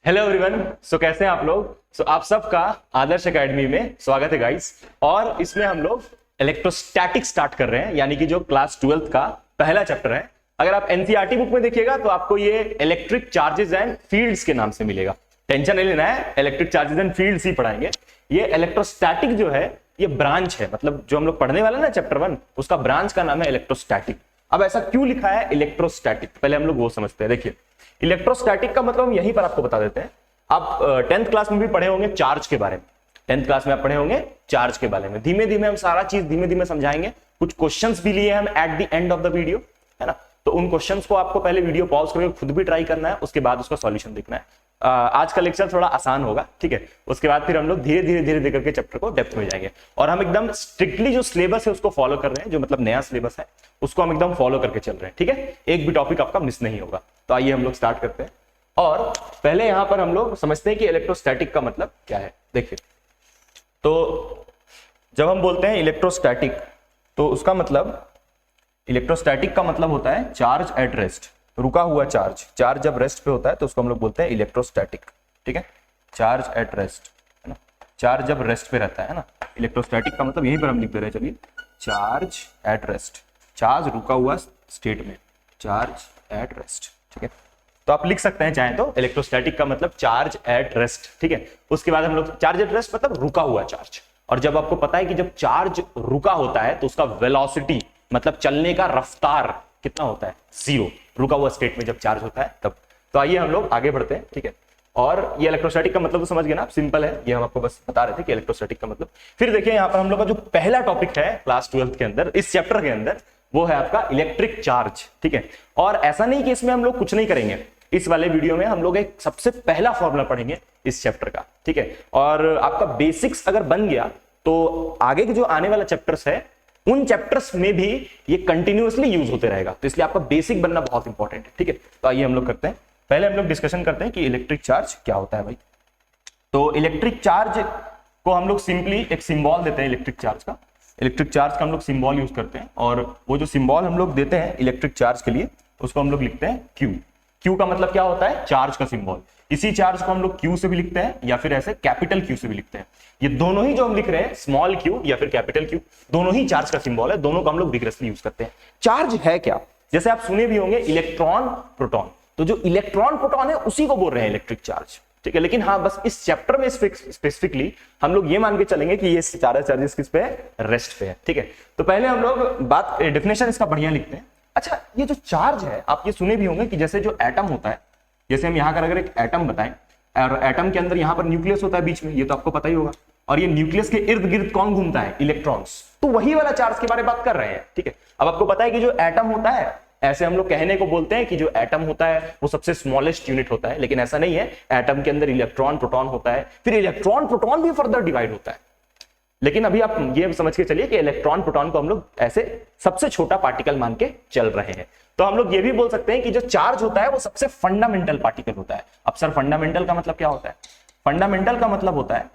Hello everyone. कैसे हैं आप लोग। आप सबका आदर्श एकेडमी में स्वागत है गाइस। और इसमें हम लोग इलेक्ट्रोस्टैटिक स्टार्ट कर रहे हैं, यानी कि जो क्लास 12th का पहला चैप्टर है। अगर आप एनसीईआरटी बुक में देखिएगा तो आपको ये इलेक्ट्रिक चार्जेस एंड फील्ड्स के नाम से मिलेगा। टेंशन नहीं लेना है, इलेक्ट्रिक चार्जेस एंड फील्ड्स ही पढ़ाएंगे। ये इलेक्ट्रोस्टैटिक जो है ये ब्रांच है, मतलब जो हम लोग पढ़ने वाले ना चैप्टर 1 उसका ब्रांच का नाम है इलेक्ट्रोस्टैटिक। अब ऐसा क्यों लिखा है इलेक्ट्रोस्टैटिक, पहले हम लोग वो समझते हैं। देखिए इलेक्ट्रोस्टैटिक का मतलब हम यहीं पर आपको बता देते हैं। आप 10th क्लास में भी पढ़े होंगे चार्ज के बारे में। 10th क्लास में आप पढ़े होंगे चार्ज के बारे में। धीमे धीमे हम सारा चीज धीमे धीमे समझाएंगे। कुछ क्वेश्चंस भी लिए हम at the end of the video, है ना। तो उन क्वेश्चंस को आपको पहले वीडियो पॉज करके खुद भी ट्राई करना है, उसके बाद उसका सॉल्यूशन देखना है। आज का लेक्चर थोड़ा आसान होगा, ठीक है। उसके बाद फिर हम लोग धीरे धीरे धीरे करके चैप्टर को डेप्थ में जाएंगे। और हम एकदम स्ट्रिक्टली जो सिलेबस है उसको फॉलो कर रहे हैं, जो मतलब नया सिलेबस है उसको हम एकदम फॉलो करके चल रहे हैं, ठीक है। एक भी टॉपिक आपका मिस नहीं होगा। तो आइए हम लोग स्टार्ट करते हैं। और पहले यहां पर हम लोग समझते हैं कि इलेक्ट्रोस्टैटिक का मतलब क्या है। देखिए, तो जब हम बोलते हैं इलेक्ट्रोस्टैटिक तो उसका मतलब, इलेक्ट्रोस्टैटिक का मतलब होता है चार्ज एट रेस्ट, रुका हुआ चार्ज। चार्ज जब रेस्ट पे होता है तो उसको हम लोग बोलते हैं इलेक्ट्रोस्टैटिक, ठीक है। चार्ज एट रेस्ट, है ना। चार्ज जब रेस्ट पे रहता है ना, इलेक्ट्रोस्टैटिक का मतलब यहीं पर हम लिख दे रहे हैं। चलिए, चार्ज एट रेस्ट, चार्ज रुका हुआ स्टेट में, चार्ज एट रेस्ट, ठीक है। तो आप लिख सकते हैं चाहे तो इलेक्ट्रोस्टैटिक का मतलब चार्ज एट रेस्ट, ठीक है। उसके बाद हम लोग चार्ज एट रेस्ट मतलब रुका हुआ चार्ज। और जब आपको पता है कि जब चार्ज रुका होता है तो उसका वेलोसिटी मतलब चलने का रफ्तार कितना होता है, 0। रुका हुआ स्टेट में जब चार्ज होता है तब। तो आइए हम लोग आगे बढ़ते हैं, ठीक है। और ये इलेक्ट्रोस्टैटिक का मतलब तो समझ गए ना आप, सिंपल है। ये हम आपको बस बता रहे थे कि इलेक्ट्रोस्टैटिक का मतलब। फिर देखिए यहाँ पर हम लोग का जो पहला टॉपिक है क्लास 12th के अंदर, इस चैप्टर के अंदर, वो है आपका इलेक्ट्रिक चार्ज, ठीक है। और ऐसा नहीं कि इसमें हम लोग कुछ नहीं करेंगे। इस वाले वीडियो में हम लोग एक सबसे पहला फॉर्मूला पढ़ेंगे इस चैप्टर का, ठीक है। और आपका बेसिक्स अगर बन गया तो आगे के जो आने वाला चैप्टर्स है उन चैप्टर्स में भी ये कंटिन्यूअसली यूज होते रहेगा। तो इसलिए आपका बेसिक बनना बहुत इंपॉर्टेंट है, ठीक है। तो आइए हम लोग करते हैं, पहले हम लोग डिस्कशन करते हैं कि इलेक्ट्रिक चार्ज क्या होता है भाई। तो इलेक्ट्रिक चार्ज को हम लोग सिंपली एक सिंबल देते हैं इलेक्ट्रिक चार्ज का। इलेक्ट्रिक चार्ज का हम लोग सिंबल यूज करते हैं और वो जो सिंबल हम लोग देते हैं इलेक्ट्रिक चार्ज के लिए उसको हम लोग लिखते हैं क्यू। क्यू का मतलब क्या होता है, चार्ज का सिंबल। इसी चार्ज को हम लोग क्यू से भी लिखते हैं या फिर ऐसे कैपिटल क्यू से भी लिखते हैं। ये दोनों ही जो हम लिख रहे हैं, स्मॉल क्यू या फिर कैपिटल क्यू, दोनों ही चार्ज का सिंबल है। दोनों को हम लोग विग्रसली यूज करते हैं। चार्ज है क्या, जैसे आप सुने भी होंगे इलेक्ट्रॉन प्रोटॉन, तो जो इलेक्ट्रॉन प्रोटॉन है उसी को बोल रहे हैं इलेक्ट्रिक चार्ज, ठीक है। लेकिन हाँ, बस इस चैप्टर में स्पेसिफिकली हम लोग ये मान के चलेंगे कि ये सारे चार्जेस किस पे है, रेस्ट पे है, ठीक है। तो पहले हम लोग बात डेफिनेशन इसका बढ़िया लिखते हैं। अच्छा, ये जो चार्ज है आप ये सुने भी होंगे कि जैसे जो एटम होता है, जैसे हम यहाँ का अगर एक एटम बताएं और एटम के अंदर यहाँ पर न्यूक्लियस होता है बीच में, ये तो आपको पता ही होगा। और ये न्यूक्लियस के इर्द गिर्द कौन घूमता है, इलेक्ट्रॉन्स। तो वही वाला चार्ज के बारे में बात कर रहे हैं, ठीक है। अब आपको पता है कि जो एटम होता है, ऐसे हम लोग कहने को बोलते हैं कि जो एटम होता है वो सबसे स्मॉलेस्ट यूनिट होता है, लेकिन ऐसा नहीं है। एटम के अंदर इलेक्ट्रॉन प्रोटॉन होता है, फिर इलेक्ट्रॉन प्रोटॉन भी फर्दर डिवाइड होता है। लेकिन अभी आप ये समझ के चलिए कि इलेक्ट्रॉन प्रोटॉन को हम लोग ऐसे सबसे छोटा पार्टिकल मान के चल रहे हैं। तो हम लोग ये भी बोल सकते हैं कि जो चार्ज होता है वो सबसे फंडामेंटल पार्टिकल होता है। अब सर फंडामेंटल का मतलब क्या होता है? फंडामेंटल का मतलब होता है,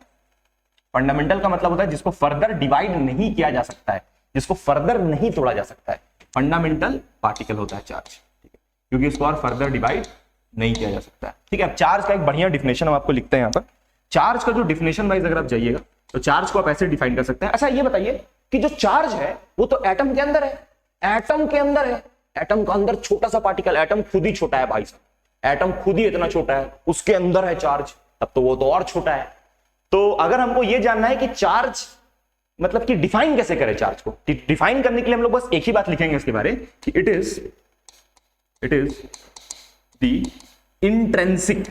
फंडामेंटल का मतलब होता है जिसको फर्दर डिवाइड नहीं किया जा सकता है, जिसको फर्दर नहीं तोड़ा जा सकता है, फंडामेंटल पार्टिकल होता है चार्ज, ठीक है। क्योंकि इसको और फर्दर डिवाइड नहीं किया जा सकता है, ठीक है। अब चार्ज का एक बढ़िया डिफिनेशन हम आपको लिखते हैं यहाँ पर। चार्ज का जो डिफिनेशन वाइज अगर आप जाइएगा तो चार्ज को आप ऐसे डिफाइन कर सकते हैं। अच्छा, ये बताइए कि जो चार्ज है वो तो एटम के अंदर है, एटम के अंदर है। एटम का अंदर छोटा सा पार्टिकल, एटम खुद ही छोटा है भाई साहब, एटम खुद ही इतना छोटा है, उसके अंदर है चार्ज, तब तो वो तो और छोटा है। तो अगर हमको ये जानना है कि चार्ज मतलब कि डिफाइन कैसे करें चार्ज को, डिफाइन करने के लिए हम लोग बस एक ही बात लिखेंगे इसके बारे कि it is the intrinsic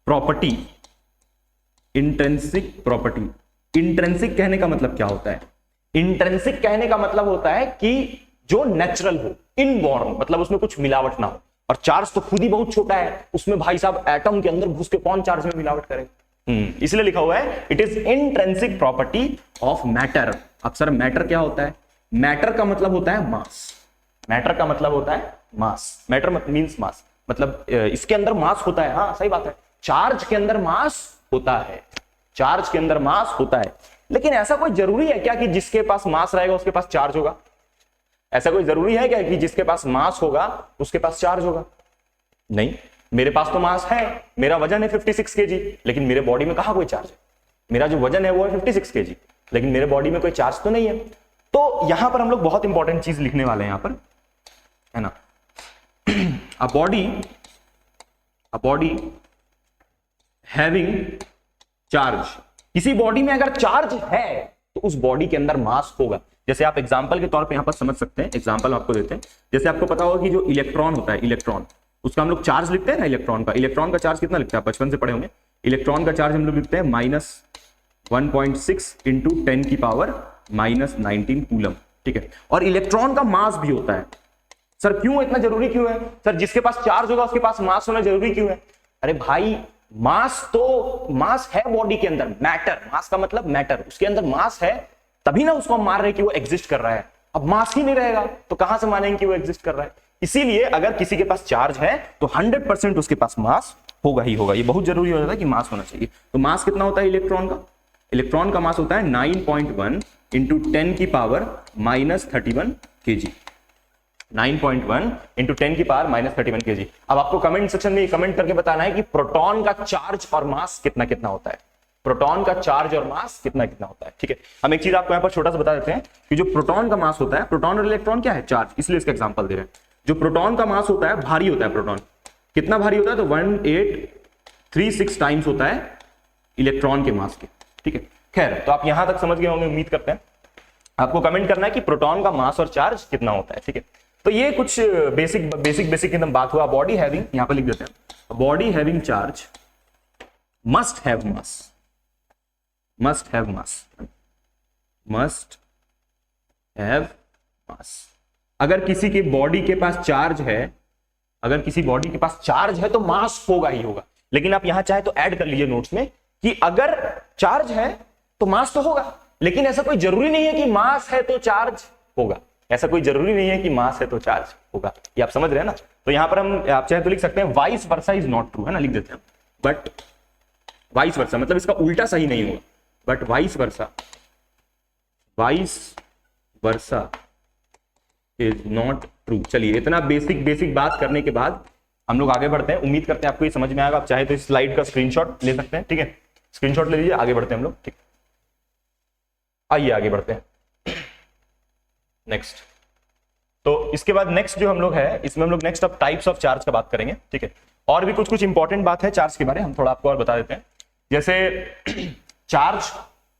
property. Intrinsic property, intrinsic कहने का मतलब क्या होता है? इंट्रिंसिक कहने का मतलब होता है कि जो नेचुरल हो, इनबॉर्न, मतलब उसमें कुछ मिलावट ना हो। और चार्ज तो खुद ही बहुत छोटा है, उसमें भाई साहब एटम के अंदर घुस के कौन चार्ज में मिलावट करे? इसलिए लिखा हुआ है it is intrinsic property of matter. अब सर मैटर क्या होता है? मैटर का मतलब होता है मास। मैटर का मतलब होता है मास। मैटर मींस मास, मतलब इसके अंदर मास होता है। हाँ सही बात है, चार्ज के अंदर मास होता है, चार्ज के अंदर मास होता है। लेकिन ऐसा कोई जरूरी है क्या कि जिसके पास मास रहेगा उसके पास चार्ज होगा? ऐसा कोई जरूरी है क्या कि जिसके पास मास होगा उसके पास चार्ज होगा? नहीं, मेरे पास तो मास है, मेरा वजन है 56 kg, लेकिन मेरे बॉडी में कहां कोई चार्ज है? मेरा जो वजन है वो है 56 kg, लेकिन मेरे बॉडी में कोई चार्ज तो नहीं है। तो यहां पर हम लोग बहुत इंपॉर्टेंट चीज लिखने वाले हैं यहां पर, है ना। अ बॉडी हैविंग चार्ज, किसी बॉडी में अगर चार्ज है तो उस बॉडी के अंदर मास होगा। जैसे आप एग्जांपल के तौर पे यहां पर समझ सकते हैं, एग्जांपल आपको देते हैं। जैसे आपको पता होगा कि जो इलेक्ट्रॉन होता है, इलेक्ट्रॉन, उसका हम लोग चार्ज लिखते हैं ना, इलेक्ट्रॉन का चार्ज कितना लिखता है? बचपन से पढ़े होंगे। इलेक्ट्रॉन का चार्ज हम लोग लिखते हैं -1.6 इंटू 10 की पावर -19 कूलम, ठीक है। और इलेक्ट्रॉन का मास भी होता है। सर क्यों, इतना जरूरी क्यों है? सर जिसके पास चार्ज होगा उसके पास मास होना जरूरी क्यों है? अरे भाई, मास है बॉडी के अंदर, मैटर, मास का मतलब मैटर, उसके अंदर मास है, तभी ना उसको हम मान रहे हैं कि वो एग्जिस्ट कर रहा है। अब मास ही नहीं रहेगा तो कहां से मानेंगे कि वो एग्जिस्ट कर रहा है? इसीलिए अगर किसी के पास चार्ज है तो 100% उसके पास मास होगा ही होगा। ये बहुत जरूरी हो जाता है कि मास होना चाहिए। तो मास कितना होता है इलेक्ट्रॉन का? इलेक्ट्रॉन का मास होता है 9.1 इंटू 10 की पावर -31 kg। 9.1 इंटू 10 की पावर -31 kg। अब आपको कमेंट सेक्शन में कमेंट करके बताना है कि प्रोटॉन का चार्ज और मास कितना कितना होता है। प्रोटॉन का चार्ज और मास कितना कितना होता है, ठीक है। हम एक चीज आपको यहाँ पर छोटा सा बता देते हैं कि जो प्रोटॉन का मास होता है, प्रोटॉन और इलेक्ट्रॉन क्या है? चार्ज, इसलिए इसका एग्जांपल दे रहे हैं। जो प्रोटॉन का मास होता है, भारी होता है प्रोटॉन। कितना भारी होता है? तो 1836 टाइम्स होता है इलेक्ट्रॉन के मास के, ठीक है। खैर, तो आप यहां तक समझ गए होंगे, उम्मीद करते हैं। आपको कमेंट करना है कि प्रोटॉन का मास और चार्ज कितना होता है, ठीक है। तो ये कुछ बेसिक एकदम बात हुआ। बॉडी हैविंग, यहां पर लिख देते हैं, body having charge must have mass, must have mass। अगर किसी की बॉडी के पास चार्ज है, अगर किसी बॉडी के पास चार्ज है तो मास होगा ही होगा। लेकिन आप यहां चाहे तो ऐड कर लीजिए नोट्स में कि अगर चार्ज है तो मास तो होगा, लेकिन ऐसा कोई जरूरी नहीं है कि मास है तो चार्ज होगा। ऐसा कोई जरूरी नहीं है कि मास है तो चार्ज होगा। ये आप समझ रहे हैं ना। तो यहां पर हम, आप चाहे तो लिख सकते हैं vice versa is not true, है ना, लिख देते हैं। बट वाइस वर्सा मतलब इसका उल्टा सही नहीं होगा, but vice versa is not true. चलिए, इतना बेसिक बात करने के बाद हम लोग आगे बढ़ते हैं। उम्मीद करते हैं आपको ये समझ में आएगा। आप चाहे तो इस स्लाइड का स्क्रीनशॉट ले सकते हैं, ठीक है। स्क्रीनशॉट ले लीजिए, आगे बढ़ते हैं हम लोग, ठीक। आइए आगे बढ़ते हैं नेक्स्ट। तो इसके बाद नेक्स्ट जो हम लोग है, इसमें हम लोग नेक्स्ट अब टाइप्स ऑफ चार्ज का बात करेंगे, ठीक है। और भी कुछ इंपॉर्टेंट बात है चार्ज के बारे में, हम थोड़ा आपको और बता देते हैं। जैसे चार्ज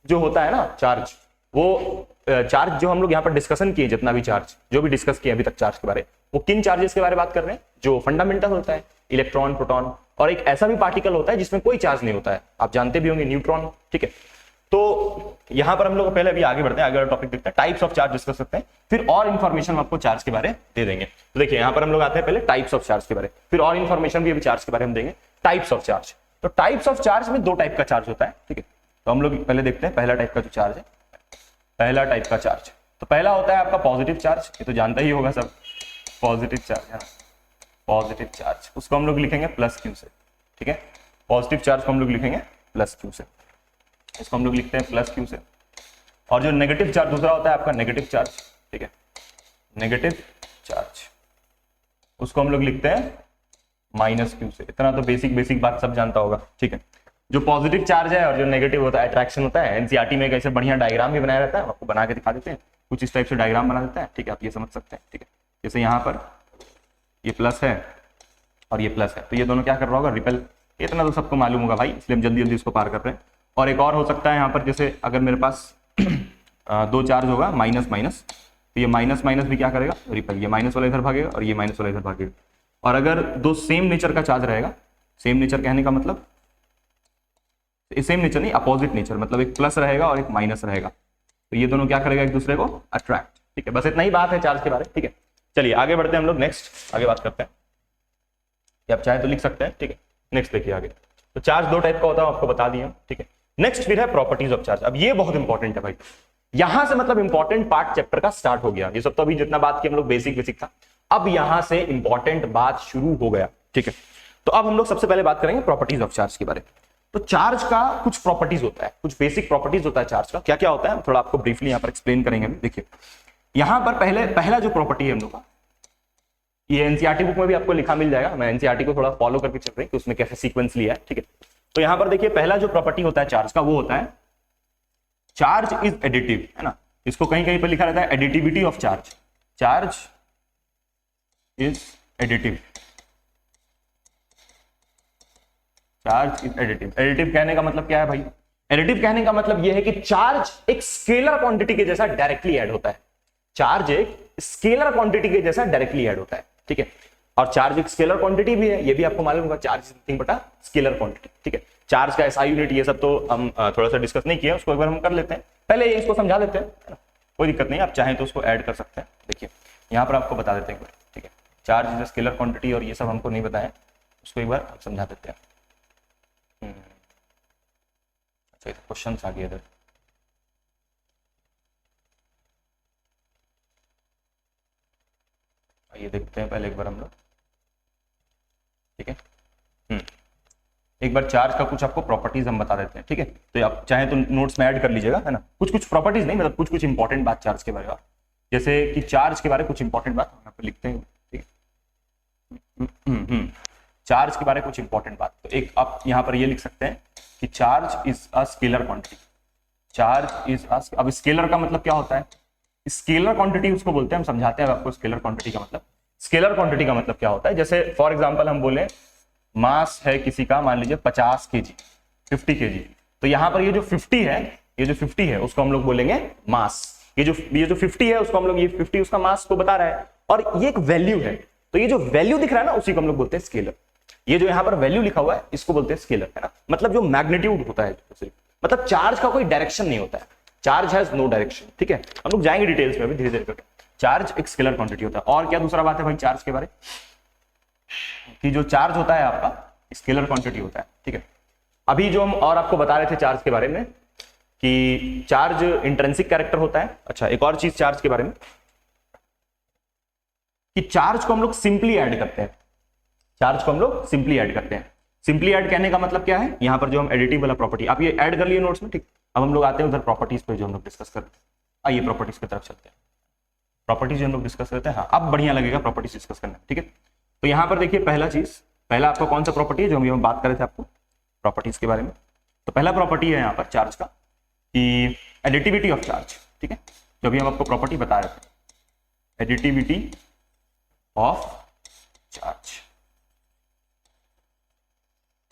जो होता है ना, चार्ज, वो चार्ज जो हम लोग यहाँ पर डिस्कशन किए, जितना भी चार्ज जो भी डिस्कस किए अभी तक चार्ज के बारे में, वो किन चार्जेस के बारे में बात कर रहे हैं? जो फंडामेंटल होता है, इलेक्ट्रॉन, प्रोटॉन, और एक ऐसा भी पार्टिकल होता है जिसमें कोई चार्ज नहीं होता है, आप जानते भी होंगे, न्यूट्रॉन, ठीक है। तो यहां पर हम लोग पहले अभी आगे बढ़ते हैं, आगे टॉपिक देखते हैं, टाइप्स ऑफ चार्ज डिस्कस करते हैं, फिर और इन्फॉर्मेशन आपको चार्ज के बारे में दे देंगे। तो देखिए यहां पर हम लोग आते हैं पहले टाइप्स ऑफ चार्ज के बारे, फिर और इन्फॉर्मेशन भी अभी चार्ज के बारे में देंगे। टाइप्स ऑफ चार्ज, तो टाइप्स ऑफ चार्ज में 2 टाइप का चार्ज होता है, ठीक है। तो हम लोग पहले देखते हैं पहला टाइप का जो चार्ज है, पहला टाइप का चार्ज। तो पहला होता है आपका पॉजिटिव चार्ज, ये तो जानता ही होगा सब, पॉजिटिव चार्ज है, पॉजिटिव चार्ज, उसको हम लोग लिखेंगे प्लस क्यू से, ठीक है। पॉजिटिव चार्ज को हम लोग लिखेंगे प्लस क्यू से, इसको हम लोग लिखते हैं प्लस क्यू से। और जो नेगेटिव चार्ज दूसरा होता है आपका नेगेटिव चार्ज, ठीक है, नेगेटिव चार्ज, उसको हम लोग लिखते हैं माइनस क्यू से। इतना तो बेसिक बात सब जानता होगा, ठीक है। जो पॉजिटिव चार्ज है और जो नेगेटिव होता है, अट्रैक्शन होता है, एनसीईआरटी में कैसे बढ़िया डायग्राम भी बनाया रहता है, आपको बना के दिखा देते हैं, कुछ इस टाइप से डायग्राम बना देता है, ठीक है, आप ये समझ सकते हैं, ठीक है। जैसे यहाँ पर ये प्लस है और ये प्लस है, तो ये दोनों क्या कर रहा होगा, रिपेल, इतना तो सबको मालूम होगा भाई, इसलिए हम जल्दी इसको पार कर रहे हैं। और एक और हो सकता है यहाँ पर, जैसे अगर मेरे पास 2 चार्ज होगा माइनस माइनस, तो ये माइनस माइनस भी क्या करेगा, रिपेल, ये माइनस वाला इधर भागेगा और ये माइनस वाला इधर भागेगा। और अगर 2 सेम नेचर का चार्ज रहेगा, सेम नेचर कहने का मतलब सेम नेचर नहीं, अपोजिट नेचर, मतलब एक प्लस रहेगा और एक माइनस रहेगा, तो ये दोनों क्या करेगा, एक दूसरे को अट्रैक्ट, ठीक है। बस इतना ही बात है चार्ज के बारे में, ठीक है। चलिए आगे बढ़ते हैं हम लोग, नेक्स्ट आगे बात करते हैं, आप चाहे तो लिख सकते हैं, ठीक है। नेक्स्ट देखिए आगे, तो चार्ज 2 टाइप का होता है, आपको बता दिए, ठीक है। नेक्स्ट फिर है प्रॉपर्टीज ऑफ चार्ज। अब ये बहुत इंपॉर्टेंट है भाई, यहां से मतलब इंपॉर्टेंट पार्ट चैप्टर का स्टार्ट हो गया। ये सब तो अभी जितना बात की हम लोग बेसिक था, अब यहां से इंपॉर्टेंट बात शुरू हो गया, ठीक है। तो अब हम लोग सबसे पहले बात करेंगे प्रॉपर्टीज ऑफ चार्ज के बारे में। तो चार्ज का कुछ प्रॉपर्टीज होता है, कुछ बेसिक प्रॉपर्टीज होता है चार्ज का। क्या क्या होता है थोड़ा आपको ब्रीफली यहां पर एक्सप्लेन करेंगे। देखिए यहां पर पहला जो प्रॉपर्टी है हम लोग का, ये एनसीईआरटी बुक में भी आपको लिखा मिल जाएगा, मैं एनसीईआरटी को थोड़ा फॉलो करके चल रही हूँ कि उसमें कैसे सीक्वेंस लिया है, ठीक है। तो यहां पर देखिए पहला जो प्रॉपर्टी होता है चार्ज का, वो होता है चार्ज इज एडिटिव, है ना। इसको कहीं कहीं पर लिखा रहता है additivity of charge, charge is additive, charge is additive. Additive कहने का मतलब क्या है भाई? एडिटिव कहने का मतलब यह है कि चार्ज एक स्केलर क्वांटिटी के जैसा डायरेक्टली ऐड होता है, चार्ज एक स्केलर क्वांटिटी के जैसा डायरेक्टली ऐड होता है, ठीक है। और चार्ज एक स्केलर क्वांटिटी भी है, ये भी आपको मालूम होगा, charge is nothing but a scalar quantity, ठीक है। चार्ज का एसआई यूनिट ये सब तो हम थोड़ा सा डिस्कस नहीं किया, उसको एक बार हम कर लेते हैं, पहले इसको समझा देते हैं, है ना? कोई दिक्कत नहीं, आप चाहें तो उसको ऐड कर सकते हैं। देखिए यहाँ पर आपको बता देते हैं एक बार, ठीक है। Charge is a scalar quantity और ये सब हमको नहीं बताया, उसको एक बार समझा देते हैं। अच्छा क्वेश्चन आ गया इधर, ये देखते हैं पहले एक बार हम लोग, ठीक है। एक बार चार्ज का कुछ आपको प्रॉपर्टीज हम बता देते हैं, ठीक है। तो आप चाहे तो नोट्स में ऐड कर लीजिएगा, है ना। कुछ प्रॉपर्टीज नहीं, मतलब कुछ इंपॉर्टेंट बात चार्ज के बारे में, जैसे कि चार्ज के बारे में कुछ इंपॉर्टेंट बात यहाँ पे लिखते हैं, ठीक है। चार्ज के बारे में कुछ इंपॉर्टेंट बात, तो एक आप यहाँ पर ये लिख सकते हैं कि charge is a scalar quantity, charge is a, अब स्केलर का मतलब क्या होता है? स्केलर क्वांटिटी उसको बोलते हैं, हम समझाते हैं आपको स्केलर क्वांटिटी का मतलब। स्केलर क्वांटिटी का मतलब क्या होता है? जैसे फॉर एग्जांपल हम बोले मास है किसी का, मान लीजिए 50 केजी, 50 केजी, तो यहां पर ये जो 50 है, ये जो 50 है उसको हम लोग बोलेंगे मास। ये जो 50 है उसको हम लोग, ये 50 उसका मास को बता रहा है, और ये एक वैल्यू है, तो ये जो वैल्यू दिख रहा है ना, उसी को हम लोग बोलते हैं स्केलर। ये जो यहाँ पर वैल्यू लिखा हुआ है इसको बोलते हैं स्केलर, है ना। मतलब जो मैग्नीट्यूड होता है, मतलब चार्ज का कोई डायरेक्शन नहीं होता है, चार्ज हैज नो डायरेक्शन, ठीक है। हम लोग जाएंगे डिटेल्स में अभी धीरे धीरे करके। चार्ज एक स्केलर क्वांटिटी होता है। और क्या दूसरा बात है भाई चार्ज के बारे, कि जो चार्ज होता है आपका स्केलर क्वांटिटी होता है, ठीक है। अभी जो हम और आपको बता रहे थे चार्ज के बारे में कि चार्ज इंट्रिंसिक कैरेक्टर होता है। अच्छा एक और चीज चार्ज के बारे में, कि चार्ज को हम लोग सिंपली ऐड करते हैं, चार्ज को हम लोग सिंपली ऐड करते हैं। सिंपली ऐड कहने का मतलब क्या है? यहाँ पर जो हम एडिटिव वाला प्रॉपर्टी, आप ये ऐड कर लिए नोट्स में, ठीक। अब हम लोग आते हैं उधर प्रॉपर्टीज पे जो हम लोग डिस्कस करते हैं। आइए प्रॉपर्टीज की तरफ चलते हैं। प्रॉपर्टीज जो हम लोग डिस्कस करते हैं, हाँ अब बढ़िया लगेगा प्रॉपर्टीज डिस्कस करना, ठीक है। तो यहाँ पर देखिए पहला आपका कौन सा प्रॉपर्टी है जो हम बात कर रहे थे आपको प्रॉपर्टीज के बारे में। तो पहला प्रॉपर्टी है यहाँ पर चार्ज का कि एडिटिविटी ऑफ चार्ज, ठीक है। जो भी हम आपको प्रॉपर्टी बता रहे थे, additivity of charge,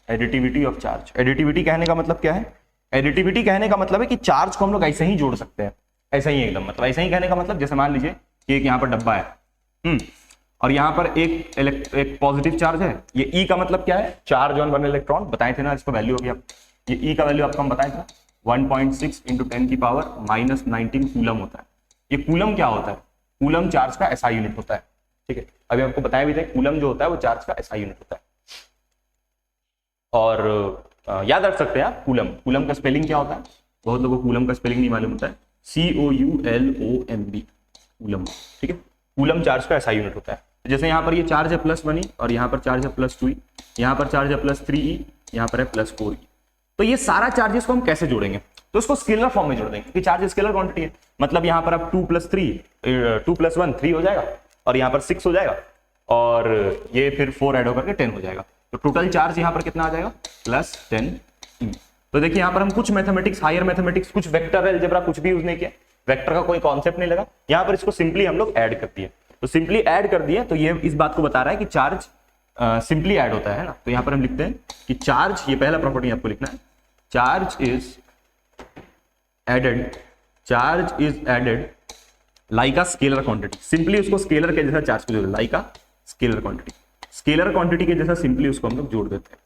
additivity of charge. Additivity कहने का मतलब क्या है? एडिटिविटी कहने का मतलब है कि चार्ज को हम लोग ऐसे ही जोड़ सकते हैं, ऐसा ही एकदम, मतलब ऐसा ही कहने का मतलब जैसे मान लीजिए कि एक यहाँ पर डब्बा है, और यहाँ पर एक पॉजिटिव चार्ज है। ये ई का मतलब क्या है? चार्ज ऑन 1 इलेक्ट्रॉन, बताए थे ना, इसको वैल्यू होगी। अब ये ई का वैल्यू आपको हम बताए थे 1.6 × 10⁻⁻19 कूलम होता है। ये कूलम क्या होता है? कूलम चार्ज का एसआई यूनिट होता है, ठीक है। अभी आपको बताया भी था कूलम जो होता है वो चार्ज का एसआई यूनिट होता है। और याद रख सकते हैं आप कूलम का स्पेलिंग क्या होता है? बहुत लोगों को कूलम का स्पेलिंग नहीं मालूम होता है, COULOMB, कूलम, ठीक है। कूलम चार्ज का एसआई यूनिट होता है। जैसे यहाँ पर ये चार्ज है +1E और यहाँ पर चार्ज है +2E, यहाँ पर चार्ज है +3E, यहाँ पर है +4E। तो ये सारा चार्जेस को हम कैसे जोड़ेंगे? तो इसको स्केलर फॉर्म में जोड़ देंगे, क्योंकि चार्ज स्केलर क्वांटिटी है। मतलब यहाँ पर अब 2 + 1 3 हो जाएगा, और यहाँ पर 6 हो जाएगा, और ये फिर 4 ऐड होकर के 10 हो जाएगा। तो टोटल चार्ज यहाँ पर कितना आ जाएगा? +10E। तो देखिए यहाँ पर हम कुछ मैथमेटिक्स, हायर मैथमेटिक्स, कुछ वेक्टर अलजेब्रा कुछ भी यूज नहीं किया, वेक्टर का कोई कॉन्सेप्ट नहीं लगा। यहाँ पर इसको सिंपली हम लोग ऐड कर दिए, तो सिंपली ऐड कर दिए, तो ये इस बात को बता रहा है कि चार्ज सिंपली ऐड होता है ना। तो यहाँ पर हम लिखते हैं कि चार्ज, ये पहला प्रॉपर्टी आपको लिखना है, charge is added like a scalar quantity. Simply उसको स्केलर के जैसा चार्ज को जोड़, like a scalar quantity, scalar quantity के जैसा सिंपली उसको हम लोग जोड़ देते हैं।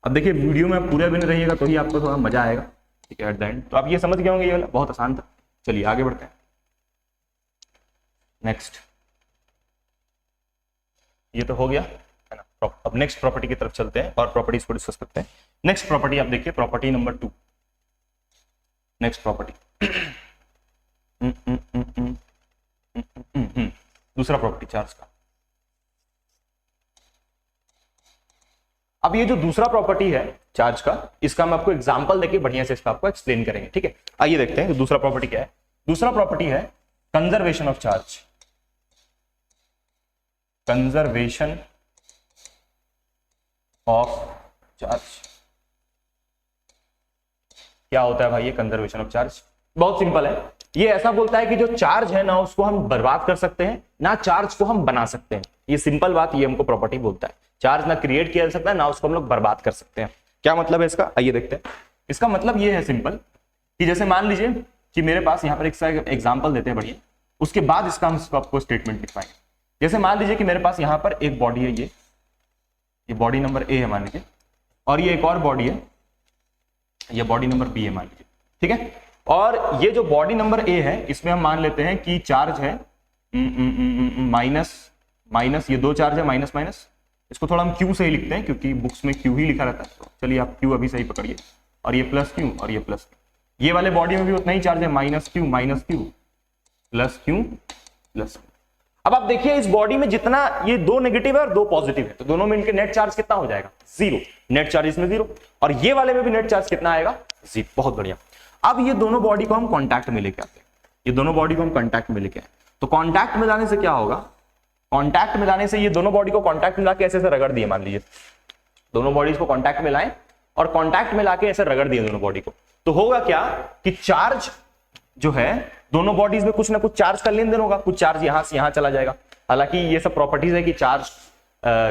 अब देखिए वीडियो में आप पूरा भी नहीं रहिएगा तो ही आपको थोड़ा मजा आएगा, ठीक है, एट द एंड। तो आप ये समझ गए होंगे, ये वाला बहुत आसान था। चलिए आगे बढ़ते हैं। नेक्स्ट, ये तो हो गया है ना। अब नेक्स्ट प्रॉपर्टी की तरफ चलते हैं और प्रॉपर्टीज को डिस्कस करते हैं। नेक्स्ट प्रॉपर्टी आप देखिए, प्रॉपर्टी नंबर 2। नेक्स्ट प्रॉपर्टी दूसरा प्रॉपर्टी चार्ज का। अब ये जो दूसरा प्रॉपर्टी है चार्ज का, इसका हम आपको एग्जांपल देके बढ़िया से इसका आपको एक्सप्लेन करेंगे, ठीक है। आइए देखते हैं कि दूसरा प्रॉपर्टी क्या है। दूसरा प्रॉपर्टी है conservation of charge, conservation of charge क्या होता है भाई? ये कंजर्वेशन ऑफ चार्ज बहुत सिंपल है। ये ऐसा बोलता है कि जो चार्ज है ना उसको हम बर्बाद कर सकते हैं, ना चार्ज को हम बना सकते हैं। ये सिंपल बात, ये हमको प्रॉपर्टी बोलता है। चार्ज ना क्रिएट किया जा सकता है, ना उसको हम लोग बर्बाद कर सकते हैं। क्या मतलब है इसका? आइए देखते हैं। इसका मतलब ये है सिंपल कि जैसे मान लीजिए कि मेरे पास यहाँ पर एक एग्जाम्पल देते हैं बढ़िया, उसके बाद इसका हम आपको स्टेटमेंट लिखवाएंगे। जैसे मान लीजिए कि मेरे पास यहाँ पर एक बॉडी है, ये बॉडी नंबर ए है मान लीजिए, और ये एक और बॉडी है, ये बॉडी नंबर बी है मान लीजिए, ठीक है। और ये जो बॉडी नंबर ए है इसमें हम मान लेते हैं कि चार्ज है माइनस माइनस, ये दो चार्ज है माइनस माइनस। इसको थोड़ा हम क्यू से ही लिखते हैं क्योंकि बुक्स में क्यू ही लिखा रहता है, तो चलिए आप क्यू अभी सही पकड़िए। और ये प्लस क्यू और ये प्लस क्यू। ये वाले बॉडी में भी उतना ही चार्ज है, minus Q plus Q plus Q. अब आप देखिए इस बॉडी में जितना ये दो नेगेटिव है और दो पॉजिटिव है, तो दोनों में इनके नेट चार्ज कितना हो जाएगा? जीरो। नेट चार्ज इसमें जीरो, और ये वाले में भी नेट चार्ज कितना आएगा? जीरो। बहुत बढ़िया। अब ये दोनों बॉडी को हम कॉन्टैक्ट में लेके आते हैं, ये दोनों बॉडी को हम कॉन्टैक्ट में लेके आए, तो कॉन्टैक्ट में लाने से क्या होगा? कॉन्टैक्ट में लाने से ये दोनों बॉडी को कॉन्टैक्ट में लाके ऐसे रगड़ दिए, मान लीजिए दोनों बॉडीज को कॉन्टैक्ट में लाए और कॉन्टैक्ट में लाके ऐसे रगड़ दिए दोनों बॉडी को, तो होगा क्या कि चार्ज जो है दोनों बॉडीज में कुछ ना कुछ चार्ज का लेन देन होगा, कुछ चार्ज यहां से यहां चला जाएगा। हालांकि ये सब प्रॉपर्टीज है कि चार्ज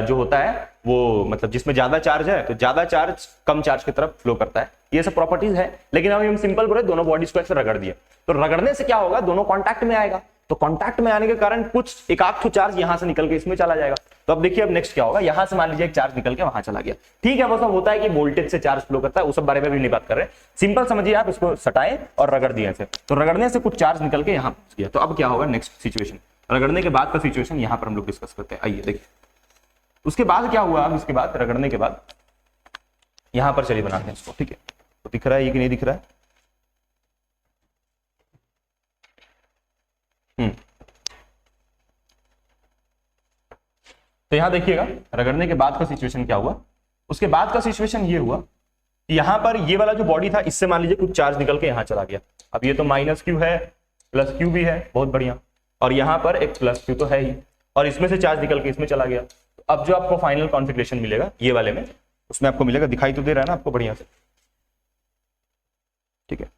जो होता है वो मतलब जिसमें ज्यादा चार्ज है तो ज्यादा चार्ज कम चार्ज की तरफ फ्लो करता है, ये सब प्रॉपर्टीज है। लेकिन अभी हम सिंपल बोले दोनों बॉडीज को ऐसे रगड़ दिए, तो रगड़ने से क्या होगा? दोनों कॉन्टैक्ट में आएगा, तो कॉन्टैक्ट में आने के कारण कुछ एक आध चार्ज यहां से निकल के इसमें चला जाएगा। तो अब देखिए अब नेक्स्ट क्या होगा, यहां से मान लीजिए एक चार्ज निकल के वहां चला गया, ठीक है। वो सब होता है कि वोल्टेज से चार्ज फ्लो करता है, उस सब बारे में भी नहीं बात कर रहे, सिंपल समझिए आप। इसको सटाएं और रगड़ दिए ऐसे, तो रगड़ने से कुछ चार्ज निकल के यहां पहुंच गया। तो अब क्या होगा नेक्स्ट सिचुएशन, रगड़ने के बाद का सिचुएशन यहां पर हम लोग डिस्कस करते हैं। आइए देखिए उसके बाद क्या हुआ। अब इसके बाद रगड़ने के बाद यहां पर चलिए बनाते हैं इसको, ठीक है। तो दिख रहा है ये कि नहीं दिख रहा है? तो यहां देखिएगा रगड़ने के बाद का सिचुएशन क्या हुआ। उसके बाद का सिचुएशन ये हुआ कि यहां पर ये वाला जो बॉडी था इससे मान लीजिए कुछ चार्ज निकल के यहां चला गया। अब ये तो माइनस क्यू है, प्लस क्यू भी है, बहुत बढ़िया, और यहां पर एक प्लस क्यू तो है ही, और इसमें से चार्ज निकल के इसमें चला गया। तो अब जो आपको फाइनल कॉन्फ़िगरेशन मिलेगा ये वाले में, उसमें आपको मिलेगा, दिखाई तो दे रहा है ना आपको बढ़िया से, ठीक है।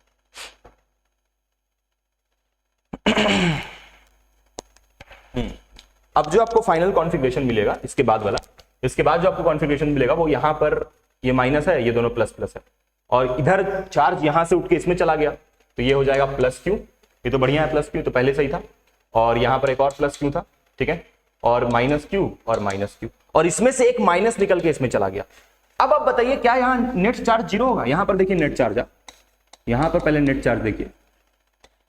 अब जो आपको फाइनल कॉन्फ़िगरेशन मिलेगा इसके बाद वाला, इसके बाद जो आपको कॉन्फ़िगरेशन मिलेगा वो यहां पर ये माइनस है, ये दोनों प्लस प्लस है, और इधर चार्ज यहां से उठ के इसमें चला गया, तो ये हो जाएगा प्लस क्यू। ये तो बढ़िया है, प्लस क्यू तो पहले से ही था, और यहां पर एक और प्लस क्यू था, ठीक है, और माइनस क्यू और माइनस क्यू, और इसमें से एक माइनस निकल के इसमें चला गया। अब आप बताइए क्या यहाँ नेट चार्ज जीरो होगा? यहां पर देखिए नेट चार्ज, यहां पर पहले नेट चार्ज देखिए,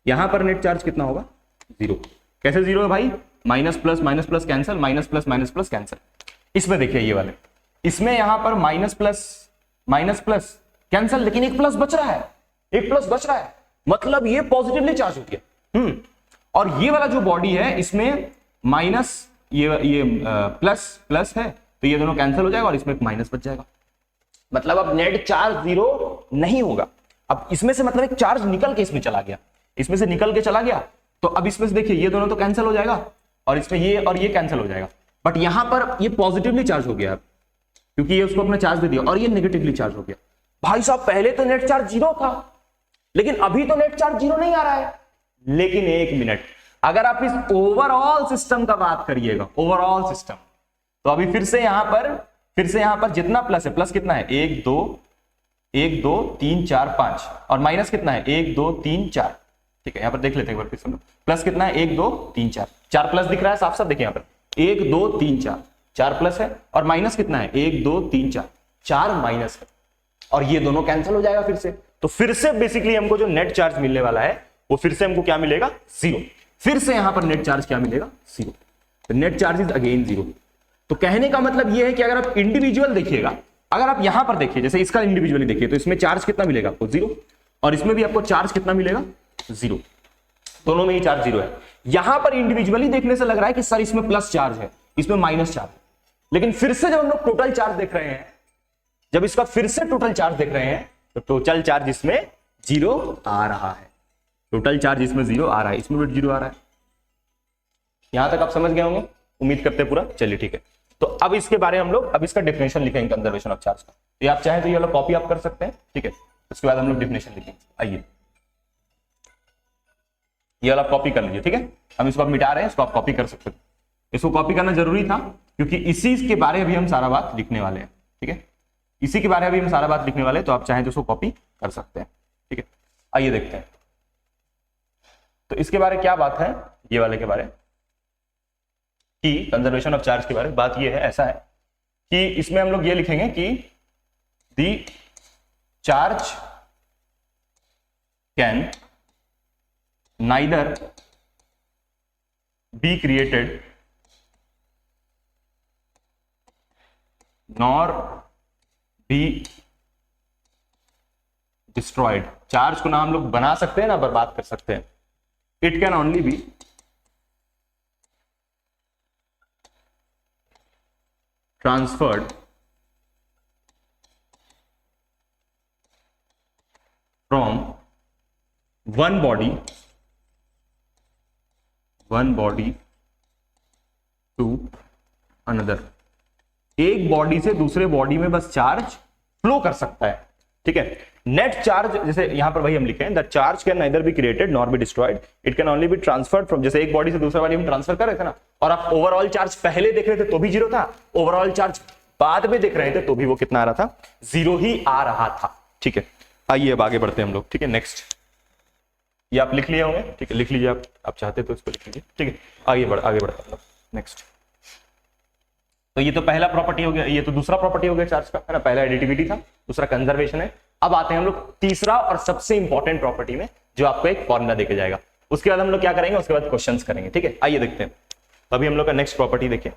यहां पर नेट चार्ज कितना होगा? जीरो। कैसे जीरो है भाई? Minus plus cancel, minus plus cancel. इसमें देखिए ये वाले, इसमें यहां पर माइनस प्लस कैंसिल, लेकिन एक प्लस बच रहा है, एक प्लस बच रहा है, मतलब ये पॉजिटिवली चार्ज हो गया। और ये वाला जो बॉडी है इसमें माइनस ये प्लस है, तो ये दोनों कैंसिल हो जाएगा और इसमें एक माइनस बच जाएगा, मतलब अब नेट चार्ज जीरो नहीं होगा। अब इसमें से मतलब एक चार्ज निकल के इसमें चला गया, इसमें से निकल के चला गया, तो अब इसमें से देखिए ये दोनों तो कैंसिल हो जाएगा, और इसमें ये और ये कैंसिल हो जाएगा, बट यहां पर ये पॉजिटिवली चार्ज हो गया क्योंकि ये उसको अपना चार्ज दे दिया, और ये नेगेटिवली चार्ज हो गया। भाई साहब पहले तो नेट चार्ज जीरो था, लेकिन अभी तो नेट चार्ज जीरो नहीं आ रहा है। लेकिन एक मिनट, अगर आप इस ओवरऑल सिस्टम का बात करिएगा, ओवरऑल सिस्टम, तो अभी फिर से यहां पर जितना प्लस है, प्लस कितना है? 1 2 3 4 5, और माइनस कितना है? 1 2 3 4, ठीक है। यहां पर देख लेते हैं एक बार फिर से, प्लस कितना है? 1 2 3 4, 4 प्लस दिख रहा है साफ साफ, देखिए यहां पर 1 2 3 4, 4 प्लस है, और माइनस कितना है? 1 2 3 4, 4 माइनस है, और ये दोनों कैंसिल हो जाएगा फिर से। तो फिर से बेसिकली हमको जो नेट चार्ज मिलने वाला है वो फिर से हमको क्या मिलेगा? जीरो। फिर से यहां पर नेट चार्ज क्या मिलेगा? जीरो। तो net charge is again zero. तो कहने का मतलब ये है कि अगर आप इंडिविजुअल देखिएगा, अगर आप यहां पर देखिए, जैसे इसका इंडिविजुअली देखिए, तो इसमें चार्ज कितना मिलेगा आपको? जीरो, और इसमें भी आपको चार्ज कितना मिलेगा? जीरो। दोनों में ही चार्ज जीरो है। यहां पर इंडिविजुअली देखने से लग रहा है कि सर इसमें प्लस चार्ज है, इसमें माइनस चार्ज है, लेकिन फिर से जब हम लोग टोटल चार्ज देख रहे हैं, जब इसका फिर से टोटल चार्ज देख रहे हैं, तो टोटल चार्ज इसमें जीरो आ रहा है, टोटल चार्ज इसमें जीरो आ रहा है, इसमें भी जीरो आ रहा है। यहां तक आप समझ गए होंगे, उम्मीद करते हैं पूरा। चलिए ठीक है, तो अब इसके बारे में हम लोग अब इसका डेफिनेशन लिखेंगे कंजर्वेशन ऑफ चार्ज का। ये आप चाहें तो ये वाला कॉपी आप कर सकते हैं, ठीक है। उसके बाद हम लोग डेफिनेशन लिखेंगे। आइए ये वाला कॉपी कर लीजिए, ठीक है। हम इसको अब मिटा रहे हैं, इसको आप कॉपी कर सकते हैं। इसको कॉपी करना जरूरी था क्योंकि इसी के बारे में भी हम सारा बात लिखने वाले हैं, ठीक है। इसी के बारे में भी हम सारा बात लिखने वाले हैं, तो आप चाहें तो उसको कॉपी कर सकते हैं, ठीक है। आइए देखते हैं तो इसके बारे क्या बात है, ये वाले के बारे कि कंजर्वेशन ऑफ चार्ज के बारे में बात ये है, ऐसा है कि इसमें हम लोग ये लिखेंगे कि the charge can neither be created nor be destroyed. Charge को ना हम लोग बना सकते हैं ना बर्बाद कर सकते हैं। It can only be transferred from one body to another. एक बॉडी से दूसरे बॉडी में बस चार्ज फ्लो कर सकता है, ठीक है। नेट चार्ज, जैसे यहां पर वही हम लिखे हैं, the charge can neither be created nor be destroyed, it can only be transferred from, जैसे एक बॉडी से दूसरे बॉडी में ट्रांसफर कर रहे थे ना, और आप ओवरऑल चार्ज पहले देख रहे थे तो भी जीरो था, ओवरऑल चार्ज बाद में देख रहे थे तो भी वो कितना आ रहा था, जीरो ही आ रहा था, ठीक है। आइए अब आगे बढ़ते हैं हम लोग, ठीक है। नेक्स्ट ये आप लिख लिए होंगे, ठीक है, लिख लीजिए आप चाहते तो इसको लिख लीजिए, ठीक है। आगे बढ़ते हैं हम लोग। नेक्स्ट, तो ये तो पहला प्रॉपर्टी हो गया, ये तो दूसरा प्रॉपर्टी हो गया चार्ज का, है ना। पहला एडिटिविटी था, दूसरा कंजर्वेशन है। अब आते हैं हम लोग तीसरा और सबसे इंपॉर्टेंट प्रॉपर्टी में, जो आपको एक फॉर्मूला देके जाएगा। उसके बाद हम लोग क्या करेंगे, उसके बाद क्वेश्चंस करेंगे, ठीक है। आइए देखते हैं, तो अभी हम लोग का नेक्स्ट प्रॉपर्टी देखें।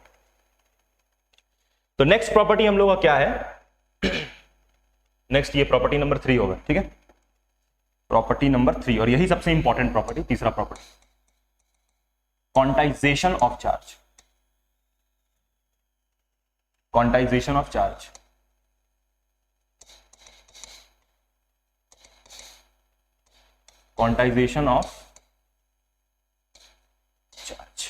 तो नेक्स्ट प्रॉपर्टी हम लोग का क्या है, नेक्स्ट ये प्रॉपर्टी नंबर 3 होगा, ठीक है। प्रॉपर्टी नंबर 3, और यही सबसे इंपॉर्टेंट प्रॉपर्टी, तीसरा property, quantization of charge. Quantization of charge, quantization of charge,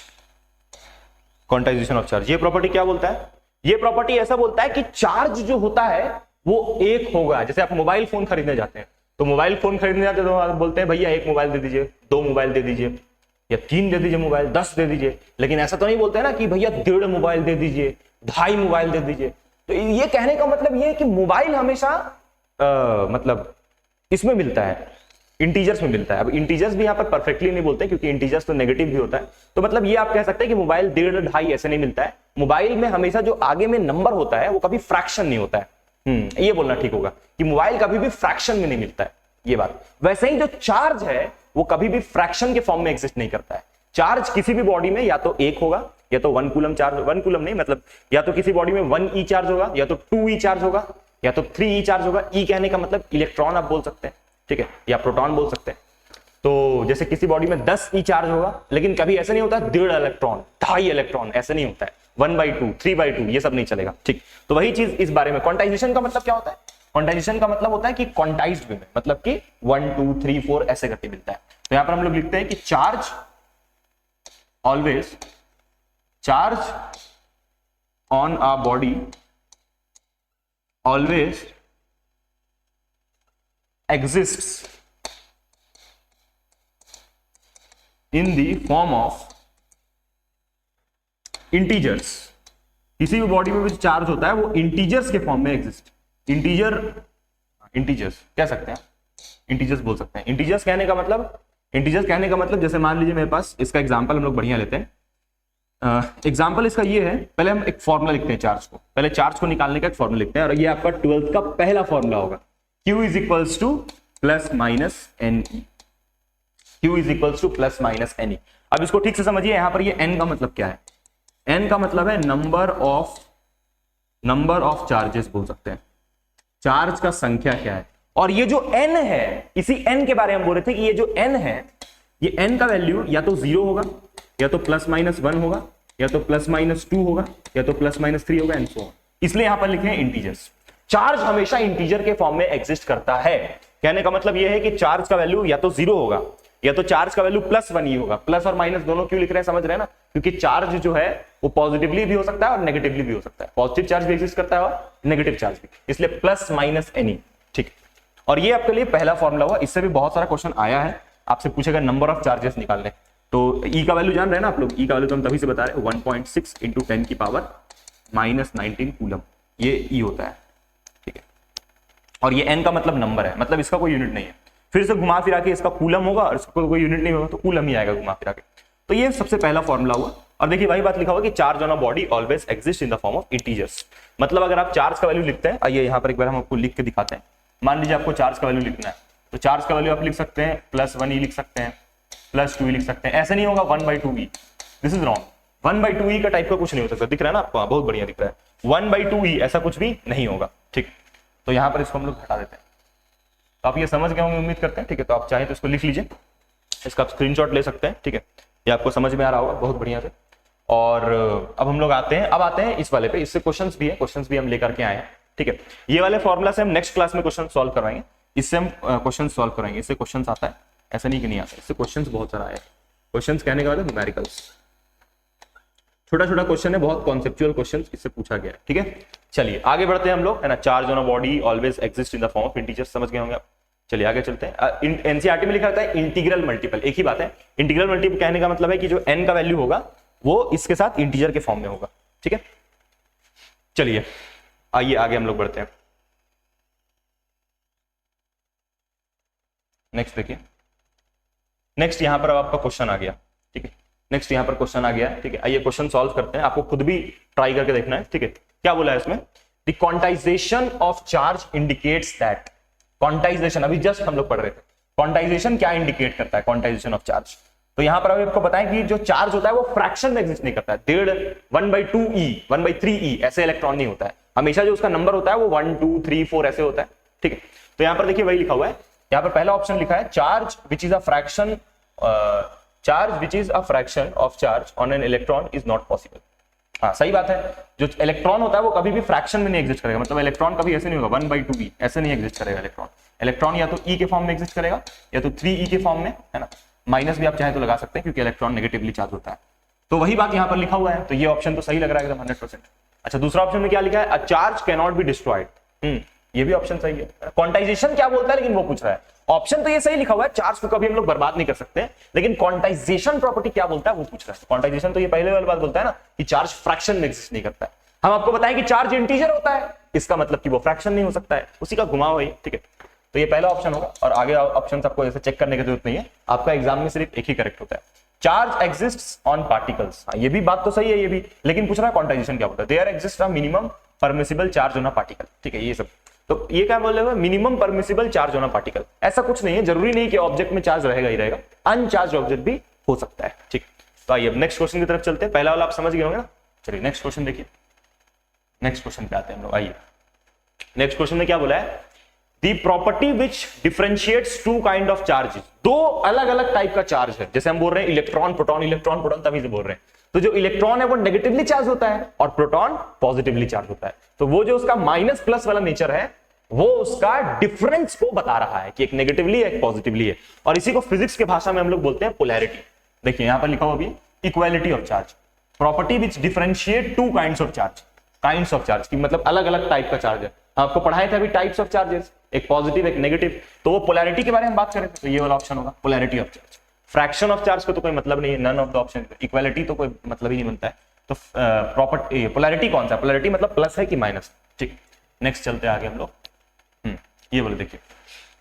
quantization of charge. ये प्रॉपर्टी क्या बोलता है, ये प्रॉपर्टी ऐसा बोलता है कि चार्ज जो होता है वो एक होगा। जैसे आप मोबाइल फोन खरीदने जाते हैं, तो मोबाइल फोन खरीदने जाते हैं तो आप बोलते हैं भैया एक मोबाइल दे दीजिए, 2 मोबाइल दे दीजिए, या 3 दे दीजिए मोबाइल, 10 दे दीजिए। लेकिन ऐसा तो नहीं बोलते हैं ना कि भैया 1.5 मोबाइल दे दीजिए, 2.5 मोबाइल दे दीजिए। तो ये कहने का मतलब ये है कि मोबाइल हमेशा मतलब इसमें मिलता है, इंटीजर्स में मिलता है। अब इंटीजर्स भी यहाँ पर परफेक्टली नहीं बोलते क्योंकि इंटीजर्स तो नेगेटिव भी होता है। तो मतलब ये आप कह सकते हैं कि मोबाइल 1.5 2.5 ऐसे नहीं मिलता है। मोबाइल में हमेशा जो आगे में नंबर होता है वो कभी फ्रैक्शन नहीं होता है। ये बोलना ठीक होगा कि मोबाइल कभी भी फ्रैक्शन में नहीं मिलता है, ये बात। वैसे ही जो चार्ज है वो कभी भी फ्रैक्शन के फॉर्म में एग्जिस्ट नहीं करता है। चार्ज किसी भी बॉडी में या तो 1 होगा, या तो 1 कूलम चार्ज, 1 कूलम नहीं मतलब, या तो किसी बॉडी में 1 ई चार्ज होगा, या तो 2 ई चार्ज होगा, या तो 3 ई चार्ज होगा। ई कहने का मतलब इलेक्ट्रॉन आप बोल सकते हैं, ठीक है, या प्रोटॉन बोल सकते हैं। तो जैसे किसी बॉडी में 10 ई चार्ज होगा, लेकिन कभी ऐसा नहीं होता 1.5 इलेक्ट्रॉन, 2.5 इलेक्ट्रॉन, ऐसा नहीं होता है। 1/2, 3/2 ये सब नहीं चलेगा, ठीक। तो वही चीज इस बारे में। क्वांटाइजेशन का मतलब क्या होता है, क्वांटाइजेशन का मतलब होता है कि क्वांटाइज्ड वे में, मतलब कि 1 2 3 4 ऐसे करके मिलता है। तो यहां पर हम लोग लिखते हैं कि charge always, charge on a body always exists in the form of integers। किसी भी बॉडी में जो चार्ज होता है वो इंटीजर्स के फॉर्म में एग्जिस्ट, इंटीजर्स कह सकते हैं, इंटीजर्स बोल सकते हैं। इंटीजर्स कहने का मतलब जैसे मान लीजिए मेरे पास, इसका एग्जांपल हम लोग बढ़िया लेते हैं। एग्जांपल इसका ये है, पहले हम एक फॉर्मूला लिखते हैं चार्ज को, पहले चार्ज को निकालने का एक फॉर्मूला लिखते हैं, और ये आपका 12th का पहला फॉर्मूला होगा। Q is equals to plus minus NE। Q is equals to plus minus NE। अब इसको ठीक से समझिए, यहां पर ये N का मतलब क्या है। N का मतलब है नंबर ऑफ चार्जेस बोल सकते हैं, चार्ज का संख्या क्या है। और ये जो N है, इसी N के बारे में हम बोल रहे थे कि ये जो N है, ये N का वैल्यू या तो 0 होगा, या तो +-1 होगा, या तो +-2 होगा, या तो +-3 होगा, एंड सो ऑन। इसलिए यहां पर लिखे हैं इंटीजर्स। चार्ज हमेशा इंटीजर के फॉर्म में एग्जिस्ट करता है। कहने का मतलब यह है कि चार्ज का वैल्यू या तो 0 होगा, या तो चार्ज का वैल्यू +1 ही होगा। प्लस और माइनस दोनों क्यों लिख रहे हैं समझ रहे हैं ना, क्योंकि चार्ज जो है वो पॉजिटिवली भी हो सकता है और नेगेटिवली भी हो सकता है। पॉजिटिव चार्ज भी एग्जिस्ट करता है और नेगेटिव चार्ज भी, इसलिए प्लस माइनस एनी। ठीक, और ये आपके लिए पहला फॉर्मूला हुआ। इससे भी बहुत सारा क्वेश्चन आया है, आपसे पूछेगा नंबर ऑफ चार्जेस निकालने। तो ई का वैल्यू जान रहे हैं ना आप लोग, ई का वैल्यू तो हम तभी से बता रहे हैं 1.6 × 10⁻⁻19 कूलम, ये ई होता है। ठीक है, और ये एन का मतलब नंबर है, मतलब इसका कोई यूनिट नहीं है। फिर से घुमा फिरा के इसका कूलम होगा और इसका कोई यूनिट नहीं होगा तो कूलम ही आएगा घुमा फिरा के। तो ये सबसे पहला फॉर्मूला हुआ। और देखिए वही बात लिखा हुआ कि charge on a body always exist in the form of integers. मतलब अगर आप चार्ज का वैल्यू लिखते हैं, आइए यहाँ पर एक बार हम आपको लिख के दिखाते हैं। मान लीजिए आपको चार्ज का वैल्यू लिखना है, तो चार्ज का वैल्यू आप लिख सकते हैं +1 ही लिख सकते हैं, +2 लिख सकते हैं। ऐसे नहीं होगा 1/2e, this is wrong. 1/2e का टाइप का कुछ नहीं हो सकता, दिख रहा है ना आपको, बहुत बढ़िया दिख रहा है। 1/2e ऐसा कुछ भी नहीं होगा। ठीक, तो यहाँ पर इसको हम लोग हटा देते हैं। तो आप ये समझ गए होंगे उम्मीद करते हैं। ठीक है, तो आप चाहें तो इसको लिख लीजिए, इसका आप स्क्रीनशॉट ले सकते हैं। ठीक है, ये आपको समझ में आ रहा होगा बहुत बढ़िया से। और अब हम लोग आते हैं इस वाले पे, इससे क्वेश्चंस भी है, क्वेश्चंस भी हम लेकर के आए हैं। ठीक है, ये वाले फॉर्मूला से हम नेक्स्ट क्लास में क्वेश्चन सॉल्व करवाएंगे, इससे हम क्वेश्चन सॉल्व कराएंगे। इससे क्वेश्चंस आता है, ऐसा नहीं कि नहीं आता, इससे क्वेश्चंस बहुत सारा आया है। क्वेश्चंस कहने का मतलब न्यूमेरिकल्स, छोटा छोटा क्वेश्चन है, बहुत कॉन्सेप्चुअल क्वेश्चन इससे पूछा गया है। ठीक है, चलिए आगे बढ़ते हैं हम लोग, है ना। Charge on a body always exist in the form of integers, समझ गए होंगे आप। चलिए आगे चलते हैं। एनसीईआरटी में लिखा रहता है इंटीग्रल मल्टीपल, एक ही बात है। इंटीग्रल मल्टीपल कहने का मतलब है कि जो एन का वैल्यू होगा वो इसके साथ इंटीजर के फॉर्म में होगा। ठीक है, चलिए आइए आगे हम लोग बढ़ते हैं। नेक्स्ट देखिए, नेक्स्ट यहां पर अब आपका क्वेश्चन आ गया। ठीक है, नेक्स्ट यहां पर क्वेश्चन आ गया। ठीक है, आइए क्वेश्चन सॉल्व करते हैं, आपको खुद भी ट्राई करके देखना है। ठीक है, क्या बोला है इसमें, the quantization of charge indicates that. Quantization अभी जस्ट हम लोग पढ़ रहे थे, क्वांटाइजेशन क्या इंडिकेट करता है, क्वांटाइजेशन ऑफ चार्ज। तो यहां पर अभी आपको बताएं कि जो चार्ज होता है वो फ्रैक्शन में एग्जिस्ट नहीं करता है। 1/2e 1/3e ऐसे इलेक्ट्रॉन नहीं होता है, हमेशा जो उसका नंबर होता है वो 1 2 3 4 ऐसे होता है। ठीक है, तो यहां पर देखिए वही लिखा हुआ है, यहां पर पहला ऑप्शन लिखा है charge which is a fraction, charge which is a fraction of charge on an electron is not possible. हाँ सही बात है, जो इलेक्ट्रॉन होता है वो कभी भी फ्रैक्शन में नहीं एग्जिस्ट करेगा, मतलब इलेक्ट्रॉन कभी ऐसे नहीं होगा 1/2e ऐसे नहीं एग्जिस्ट करेगा इलेक्ट्रॉन। इलेक्ट्रॉन या तो e के फॉर्म में एग्जिस्ट करेगा या तो 3e के फॉर्म में, है ना। माइनस भी आप चाहे तो लगा सकते हैं क्योंकि इलेक्ट्रॉन नेगेटिवली चार्ज होता है। तो वही बात यहाँ पर लिखा हुआ है, तो ये ऑप्शन तो सही लग रहा है एकदम 100%। अच्छा, दूसरा ऑप्शन में क्या लिखा है, a charge can not be destroyed. ये भी ऑप्शन सही है। क्वांटाइजेशन क्या बोलता है लेकिन वो पूछ रहा है, ऑप्शन तो ये सही लिखा हुआ है, चार्ज को कभी हम लोग बर्बाद नहीं कर सकते, लेकिन क्वांटाइजेशन प्रॉपर्टी क्या बोलता है वो पूछ रहा है। क्वांटाइजेशन तो ये पहले वाली बात बोलता है ना कि चार्ज फ्रैक्शन में एग्जिस्ट नहीं करता है। हम आपको बताएं कि चार्ज इंटीजर होता है, इसका मतलब कि वो फ्रैक्शन नहीं हो सकता है, उसी का घुमाव है। ठीक है, तो ये पहला ऑप्शन होगा और आगे ऑप्शन आपको ऐसे चेक करने की जरूरत नहीं है, आपका एग्जाम में सिर्फ एक ही करेक्ट होता है। चार्ज एग्जिस्ट्स ऑन पार्टिकल्स, ये भी बात तो सही है ये भी, लेकिन पूछ रहा है क्वांटाइजेशन क्या होता है, there exist a minimum permissible charge on a particle. ठीक है, ये सब तो ये क्या बोल रहे हैं, minimum permissible charge on a particle. ऐसा कुछ नहीं है, जरूरी नहीं कि ऑब्जेक्ट में चार्ज रहेगा ही रहेगा, अनचार्ज ऑब्जेक्ट भी हो सकता है। ठीक, तो आइए अब नेक्स्ट क्वेश्चन की तरफ चलते हैं। पहला वाला आप समझ गए होंगे ना, चलिए नेक्स्ट क्वेश्चन देखिए। नेक्स्ट क्वेश्चन पे आते हैं हम लोग, आइए नेक्स्ट क्वेश्चन में क्या बोला है, The property which differentiates two kind of charges, दो अलग अलग टाइप का चार्ज है। जैसे हम बोल रहे हैं इलेक्ट्रॉन प्रोटॉन, तभी से बोल रहे हैं। तो जो इलेक्ट्रॉन है वो नेगेटिवली चार्ज होता है और प्रोटॉन पॉजिटिवली चार्ज होता है। तो वो जो उसका माइनस प्लस वाला नेचर है वो उसका डिफरेंस को बता रहा है कि एक नेगेटिवली है एक पॉजिटिवली है, और इसी को फिजिक्स के भाषा में हम लोग बोलते हैं पोलैरिटी। देखिए यहां पर लिखा हुआ भी equality of charge, property which differentiate two kinds of charge. Kinds of charge की मतलब अलग अलग टाइप का चार्ज है, आपको पढ़ाए थे अभी टाइप्स ऑफ चार्जेस, एक पॉजिटिव एक नेगेटिव, तो वो पोलैरिटी के बारे में बात करें तो ये वाला ऑप्शन होगा polarity of charge. Fraction of charge का तो कोई मतलब नहीं है, none of the option. Equality तो कोई मतलब ही नहीं बनता है, तो प्रॉपर्टी पोलैरिटी कौन सा, पोलैरिटी मतलब प्लस है कि माइनस। ठीक, नेक्स्ट चलते हैं आगे हम लोग। ये बोले देखिए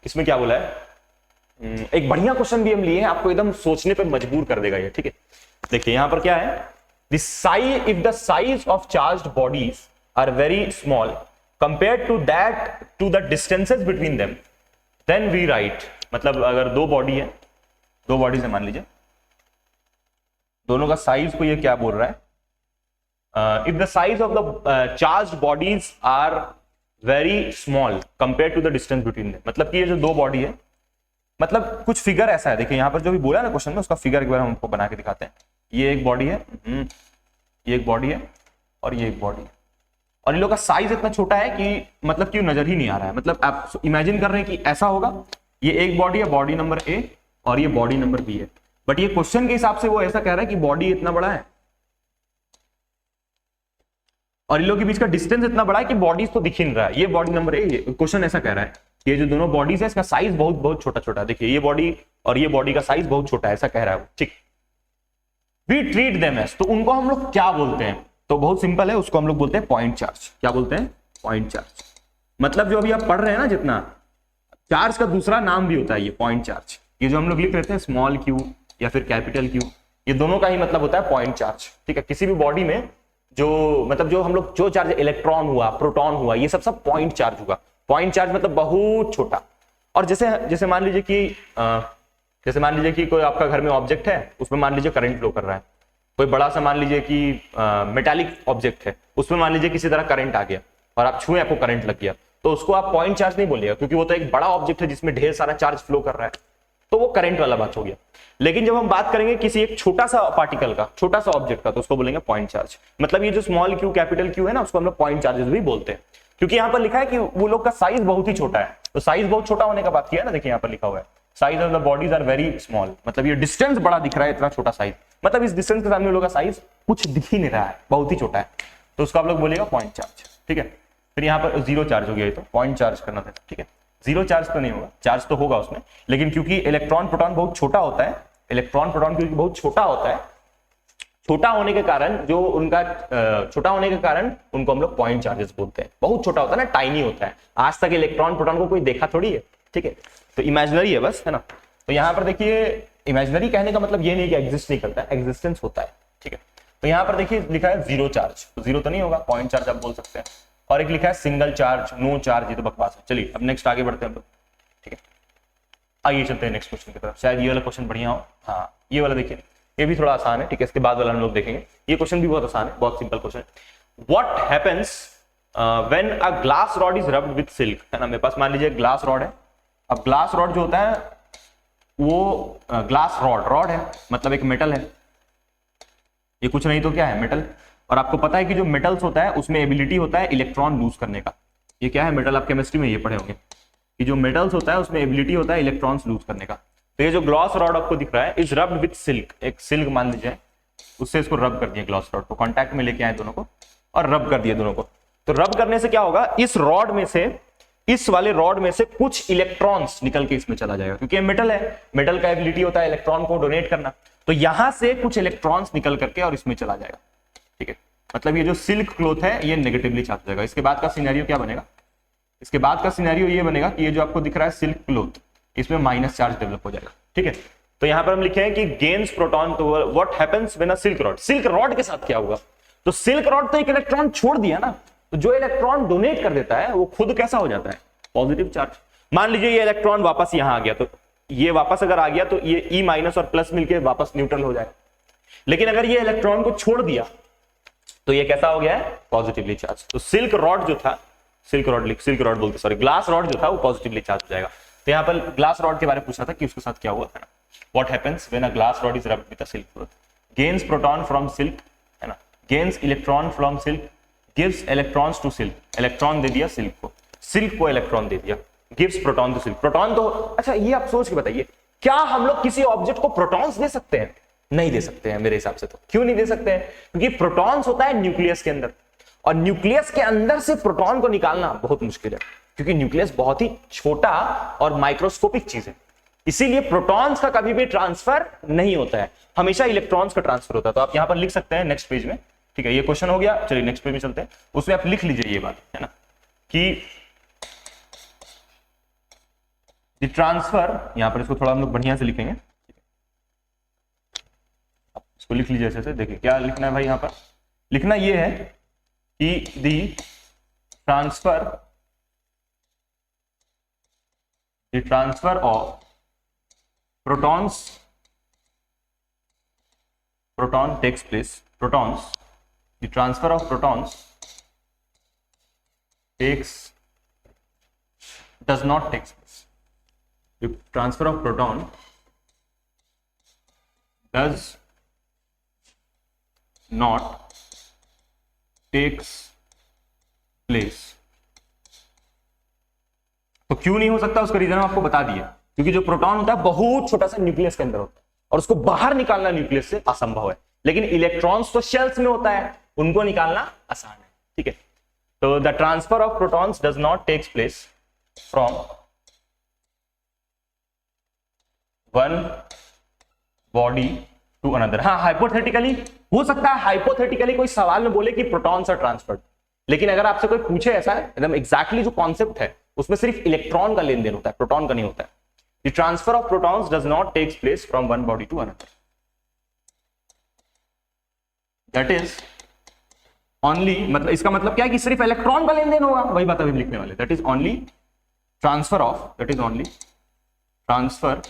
इसमें क्या बोला है, एक बढ़िया क्वेश्चन भी हम लिए हैं, आपको एकदम सोचने पे मजबूर कर देगा ये। ठीक है, देखिए यहां पर क्या है, the size, if the size of charged bodies are very small compared to that to the distances between them, then we write, मतलब अगर दो बॉडी है, दो बॉडीज है मान लीजिए, दोनों का साइज को ये क्या बोल रहा है, if the size of the charged bodies are very small compared to the distance between them, मतलब कि ये जो दो बॉडी है, मतलब कुछ फिगर ऐसा है, देखिए यहां पर जो भी बोला ना क्वेश्चन में उसका फिगर एक बार हम आपको बना के दिखाते हैं। ये एक बॉडी है, ये एक बॉडी है और ये एक बॉडी है, और इन लोगों का साइज इतना छोटा है कि मतलब क्यों नजर ही नहीं आ रहा है। मतलब आप इमेजिन कर रहे हैं कि ऐसा होगा, ये एक बॉडी है, बॉडी नंबर ए, और ये बॉडी नंबर बी है। बट ये क्वेश्चन के हिसाब से वो ऐसा कह रहा है कि बॉडी इतना बड़ा है और इन लोगों के बीच का डिस्टेंस इतना बड़ा है कि बॉडीज तो दिख ही नहीं रहा है। ये बॉडी नंबर ए, क्वेश्चन ऐसा कह रहा है कि ये जो दोनों बॉडीज है इसका साइज बहुत बहुत छोटा छोटा, देखिए ये बॉडी और ये बॉडी का साइज बहुत छोटा है, ऐसा कह रहा है वो। ठीक, वी ट्रीट देम एज, तो उनको हम लोग क्या बोलते हैं? तो बहुत सिंपल है, उसको हम लोग बोलते हैं पॉइंट चार्ज। क्या बोलते हैं? Point charge. मतलब जो अभी आप पढ़ रहे हैं ना, जितना चार्ज का दूसरा नाम भी होता है ये पॉइंट चार्ज। ये जो हम लोग लिख रहे थे स्मॉल क्यू या फिर कैपिटल क्यू, ये दोनों का ही मतलब होता है पॉइंट चार्ज। ठीक है, किसी भी बॉडी में जो मतलब जो हम लोग जो चार्ज, इलेक्ट्रॉन हुआ, प्रोटॉन हुआ, ये सब सब पॉइंट चार्ज हुआ। पॉइंट चार्ज मतलब बहुत छोटा। और जैसे जैसे मान लीजिए कि कोई आपका घर में ऑब्जेक्ट है, उसमें मान लीजिए करंट फ्लो कर रहा है। कोई बड़ा सा मान लीजिए कि मेटालिक ऑब्जेक्ट है, उसमें मान लीजिए किसी तरह करंट आ गया और आप छुए, आपको करंट लग गया, तो उसको आप पॉइंट चार्ज नहीं बोलिएगा, क्योंकि वो तो एक बड़ा ऑब्जेक्ट है जिसमें ढेर सारा चार्ज फ्लो कर रहा है, तो वो करंट वाला बात हो गया। लेकिन जब हम बात करेंगे किसी एक छोटा सा पार्टिकल का, छोटा सा ऑब्जेक्ट का, तो उसको बोलेंगे पॉइंट चार्ज। मतलब ये जो स्मॉल क्यू कैपिटल क्यू है ना, उसको हम लोग पॉइंट चार्जेस भी बोलते हैं, क्योंकि यहाँ पर लिखा है कि वो लोग का साइज बहुत ही छोटा है। तो साइज बहुत छोटा होने का बात किया है ना, देखिए यहाँ पर लिखा हुआ है size of the bodies are very small, मतलब ये डिस्टेंस बड़ा दिख रहा है, इतना छोटा साइज, मतलब इस डिस्टेंस के सामने लोगों का साइज कुछ दिख ही नहीं रहा है, बहुत ही छोटा है, तो उसको आप लोग बोलेगा पॉइंट चार्ज। ठीक है, फिर यहाँ पर जीरो चार्ज हो गया, तो पॉइंट चार्ज करना था। ठीक है, जीरो चार्ज तो नहीं होगा, चार्ज तो होगा उसमें, लेकिन क्योंकि इलेक्ट्रॉन प्रोटॉन बहुत छोटा होता है, इलेक्ट्रॉन प्रोटॉन क्योंकि बहुत छोटा होता है, छोटा होने के कारण जो उनका छोटा होने के कारण उनको हम लोग पॉइंट चार्जेस बोलते हैं। बहुत छोटा होता है ना, टाइनी होता है। आज तक इलेक्ट्रॉन प्रोटॉन को कोई देखा थोड़ी है, ठीक है, तो इमेजिनरी है बस, है ना। तो यहाँ पर देखिए, इमेजिनरी कहने का मतलब ये नहीं कि एग्जिस्ट नहीं करता है, एग्जिस्टेंस होता है। ठीक है, तो यहाँ पर देखिए लिखा है जीरो चार्ज, तो जीरो तो नहीं होगा, पॉइंट चार्ज आप बोल सकते हैं। और एक लिखा है सिंगल चार्ज, नो चार्ज, ये तो बकवास है। चलिए अब नेक्स्ट आगे बढ़ते हैं हम लोग। ठीक है, आइए चलते हैं नेक्स्ट क्वेश्चन की तरफ, शायद ये वाला क्वेश्चन बढ़िया हो। हाँ, ये वाला देखिए, ये भी थोड़ा आसान है। ठीक है, इसके बाद वाला हम लोग देखेंगे, ये क्वेश्चन भी बहुत आसान है, बहुत simple question. What happens when a glass rod is rubbed with silk, है ना। मेरे पास मान लीजिए ग्लास रॉड है। अब ग्लास रॉड जो होता है वो ग्लास रॉड है, मतलब एक मेटल है, ये कुछ नहीं तो क्या है, मेटल। और आपको पता है कि जो मेटल्स होता है उसमें एबिलिटी होता है इलेक्ट्रॉन लूज करने का। ये क्या है, मेटल, आप केमिस्ट्री में ये पढ़े होंगे कि जो मेटल्स होता है उसमें एबिलिटी होता है इलेक्ट्रॉन्स लूज करने का। तो ये जो ग्लास रॉड आपको दिख रहा है इज रब्ड विद सिल्क, एक सिल्क मान लीजिए, उससे इसको रब कर दिया, ग्लास रॉड को कांटेक्ट में लेके आए दोनों को और रब कर दिया दोनों को। तो रब करने से क्या होगा, इस रॉड में से, इस वाले रॉड में से कुछ इलेक्ट्रॉन्स निकल के इसमें चला जाएगा, क्योंकि ये मेटल है, मेटल का एबिलिटी होता है इलेक्ट्रॉन को डोनेट करना। तो यहां से कुछ इलेक्ट्रॉन्स निकल करके और इसमें चला जाएगा। ठीक है, मतलब ये जो सिल्क क्लॉथ है ये नेगेटिवली चार्ज हो जाएगा। इसके बाद का सिनेरियो क्या बनेगा, इसके बाद का सिनेरियो ये बनेगा कि ये जो आपको दिख रहा है सिल्क क्लॉथ, इसमें माइनस चार्ज डेवलप हो जाएगा। ठीक है, तो यहां पर हम लिखे हैं कि गेन्स प्रोटॉन, तो what happens when a silk rod, silk rod के साथ क्या होगा, तो सिल्क रॉड तो एक इलेक्ट्रॉन छोड़ दिया ना, तो जो इलेक्ट्रॉन डोनेट कर देता है वो खुद कैसा हो जाता है, पॉजिटिव चार्ज। मान लीजिए ये इलेक्ट्रॉन वापस यहां आ गया, तो ये वापस अगर आ गया तो ये ई माइनस और प्लस मिलके वापस न्यूट्रल हो जाएगा। लेकिन अगर ये इलेक्ट्रॉन को छोड़ दिया तो ये कैसा हो गया है, पॉजिटिवली चार्ज। तो सिल्क रॉड जो था, सिल्क रॉड बोलते, सॉरी, ग्लास रॉड जो था वो पॉजिटिवली चार्ज हो जाएगा। तो यहाँ पर ग्लास रॉड के बारे में पूछा था कि उसके साथ क्या हुआ था ना। What happens when a glass rod is rubbed with a silk cloth, gains proton from silk, है ना, gains electron from silk, gives electrons to silk, electron दे दिया सिल्क को इलेक्ट्रॉन दे दिया, gives proton to silk, proton तो, अच्छा ये आप सोच के बताइए, क्या हम लोग किसी ऑब्जेक्ट को प्रोटॉन्स दे सकते हैं? नहीं दे सकते हैं मेरे हिसाब से। तो क्यों नहीं दे सकते हैं, क्योंकि प्रोटॉन्स होता है न्यूक्लियस के अंदर, और न्यूक्लियस के अंदर से प्रोटॉन को निकालना बहुत मुश्किल है, क्योंकि न्यूक्लियस बहुत ही छोटा और माइक्रोस्कोपिक चीज है। इसीलिए प्रोटॉन्स का कभी भी ट्रांसफर नहीं होता है, हमेशा इलेक्ट्रॉन्स का ट्रांसफर होता है। तो आप यहां पर लिख सकते हैं नेक्स्ट पेज में। ठीक है, ये क्वेश्चन हो गया। चलिए नेक्स्ट पेज में चलते हैं, उसमें आप लिख लीजिए ये बात, है ना, कि ट्रांसफर, यहां पर इसको थोड़ा हम लोग बढ़िया से लिखेंगे, इसको लिख लीजिए ऐसे से। देखिए क्या लिखना है भाई, यहां पर लिखना ये है कि the transfer of proton takes place, the transfer of protons does not take place. The transfer of proton does not takes place. तो क्यों नहीं हो सकता, उसका रीजन हम आपको बता दिए। क्योंकि जो प्रोटॉन होता है बहुत छोटा सा न्यूक्लियस के अंदर होता है और उसको बाहर निकालना न्यूक्लियस से असंभव है, लेकिन इलेक्ट्रॉन्स तो शेल्स में होता है, उनको निकालना आसान है। ठीक है, तो the transfer of protons does not takes place from one body to another. हाँ, हाइपोथेटिकली हो सकता है, हाइपोथेटिकली कोई सवाल में बोले कि प्रोटॉन्स आर ट्रांसफर्ड, लेकिन अगर आपसे कोई पूछे ऐसा एकदम एग्जैक्टली जो कॉन्सेप्ट है उसमें सिर्फ इलेक्ट्रॉन का लेन देन होता है, प्रोटॉन का नहीं होता है। The transfer of protons does not takes place from one body to another, that is only, मतलब इसका मतलब क्या है कि सिर्फ इलेक्ट्रॉन का लेन देन होगा, वही बात अभी लिखने वाले। That is only transfer of, that is only transfer,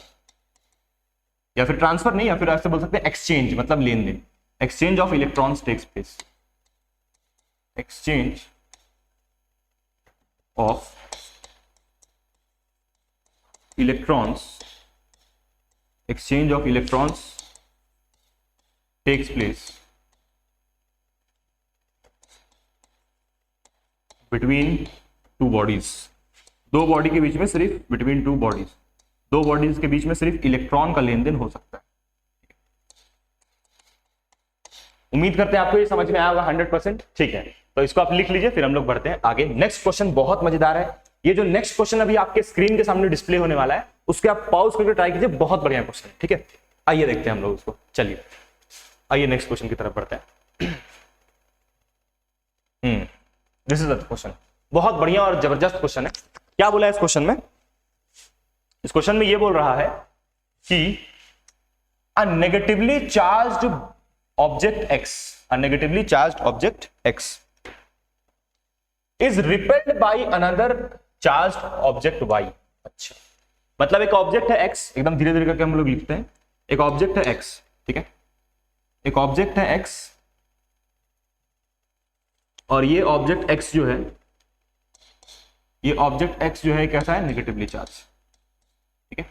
या फिर ट्रांसफर नहीं, या फिर ऐसे बोल सकते हैं एक्सचेंज, मतलब लेन देन, exchange of electrons takes place, exchange of electrons, exchange of electrons takes place between two bodies, दो बॉडी के बीच में सिर्फ between two bodies, दो बॉडीज के बीच में सिर्फ इलेक्ट्रॉन का लेन देन हो सकता है। उम्मीद करते हैं आपको ये समझ में आया होगा 100%। ठीक है, तो इसको आप लिख लीजिए, फिर हम लोग बढ़ते हैं आगे। नेक्स्ट क्वेश्चन बहुत मजेदार है, ये जो नेक्स्ट क्वेश्चन अभी आपके स्क्रीन के सामने डिस्प्ले होने वाला है उसके आप पॉज करके ट्राई कीजिए, बहुत बढ़िया क्वेश्चन है। ठीक है, आइए देखते हैं हम लोग उसको। चलिए आइए नेक्स्ट क्वेश्चन की तरफ बढ़ते हैं। दिस इज द क्वेश्चन, बहुत बढ़िया और जबरदस्त क्वेश्चन है। क्या बोला है इस क्वेश्चन में? इस क्वेश्चन में ये बोल रहा है कि a negatively charged object X, a negatively charged object X is repelled by another charged object Y. अच्छा, मतलब एक ऑब्जेक्ट है एक्स, एकदम धीरे धीरे करके हम लोग लिखते हैं। एक ऑब्जेक्ट है एक्स, ठीक है, एक ऑब्जेक्ट है एक्स, और ये ऑब्जेक्ट एक्स जो है, ये ऑब्जेक्ट एक्स जो है कैसा है? Negatively charge. ठीक है,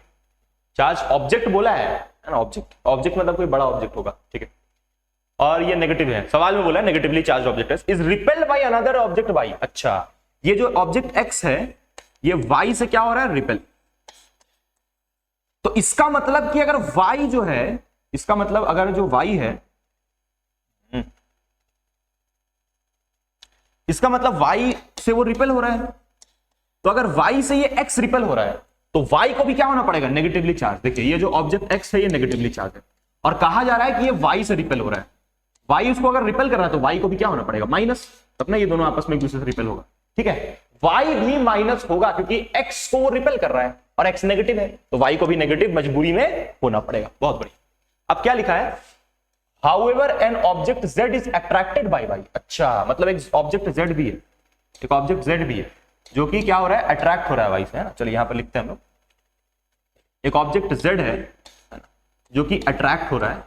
चार्ज ऑब्जेक्ट बोला है ना, ऑब्जेक्ट, ऑब्जेक्ट मतलब कोई बड़ा ऑब्जेक्ट होगा। ठीक है, और ये नेगेटिव है, सवाल में बोला है negatively charge object is repelled by another object Y. अच्छा, ये जो ऑब्जेक्ट एक्स है ये वाई से क्या हो रहा है? रिपेल। तो इसका मतलब कि अगर वाई जो है, इसका मतलब अगर जो वाई है, इसका मतलब वाई से वो रिपेल हो रहा है, तो अगर वाई से ये एक्स रिपेल हो रहा है तो वाई को भी क्या होना पड़ेगा? Negatively charge. देखिए ये जो ऑब्जेक्ट एक्स है ये नेगेटिवली चार्ज है, और कहा जा रहा है कि ये वाई से रिपेल हो रहा है। वाई उसको अगर रिपेल कर रहा है तो वाई को भी क्या होना पड़ेगा? माइनस, तब ना ये दोनों आपस में एक दूसरे से रिपेल होगा। ठीक है, वाई भी माइनस होगा क्योंकि एक्स को वो रिपेल कर रहा है और एक्स नेगेटिव है, तो वाई को भी नेगेटिव मजबूरी में होना पड़ेगा। बहुत बढ़िया। अब क्या लिखा है? However an object z is attracted by Y. अच्छा, मतलब एक ऑब्जेक्ट z भी है, एक ऑब्जेक्ट z भी है जो कि क्या हो रहा है? अट्रैक्ट हो रहा है वाई से, है ना। चलिए यहां पर लिखते हैं हम लोग, एक ऑब्जेक्ट z है जो कि अट्रैक्ट हो रहा है,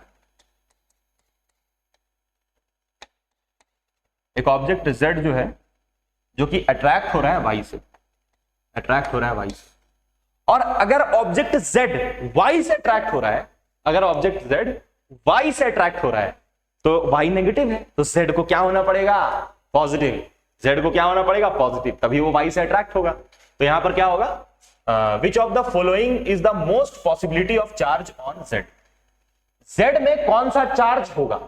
एक ऑब्जेक्ट z जो है जो कि अट्रैक्ट हो रहा है वाई से, अट्रैक्ट हो रहा है वाई से। और अगर ऑब्जेक्ट z वाई से अट्रैक्ट हो रहा है, अगर ऑब्जेक्ट z वाई से अट्रैक्ट हो रहा है तो वाई नेगेटिव है, तो z को क्या होना पड़ेगा? पॉजिटिव। z को क्या होना पड़ेगा? पॉजिटिव, तभी वो वाई से अट्रैक्ट होगा। तो यहां पर क्या होगा? Which of the following is the most possibility of charge on z। z में कौन सा चार्ज होगा?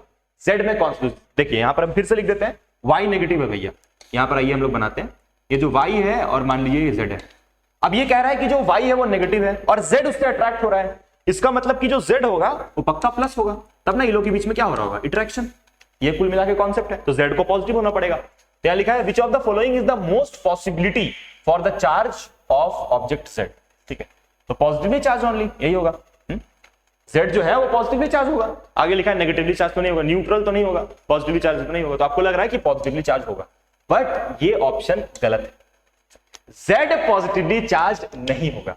z में कौन सा? देखिए यहां पर हम फिर से लिख देते हैं, y नेगेटिव है भैया। यहां पर आइए हम लोग बनाते हैं, ये जो y है और मान लीजिए ये z है। अब ये कह रहा है कि जो y है वो नेगेटिव है और z उससे अट्रैक्ट हो रहा है, इसका मतलब कि जो z होगा वो पक्का प्लस होगा, तब ना इन लोगों के बीच में क्या हो रहा होगा? इंटरेक्शन। ये कुल मिला के कॉन्सेप्ट है, तो z को पॉजिटिव होना पड़ेगा। तो यहां लिखा है which of the following is the most possibility for the charge of object z। ठीक है, तो पॉजिटिवली चार्ज ओनली, यही होगा। z जो है वो पॉजिटिवली चार्ज होगा। आगे लिखा है नेगेटिवली चार्ज तो नहीं होगा, न्यूट्रल तो नहीं होगा, पॉजिटिवली चार्ज तो नहीं होगा, तो आपको लग रहा है कि पॉजिटिवली चार्ज होगा, बट ये ऑप्शन गलत है। z पॉजिटिवली चार्ज नहीं होगा।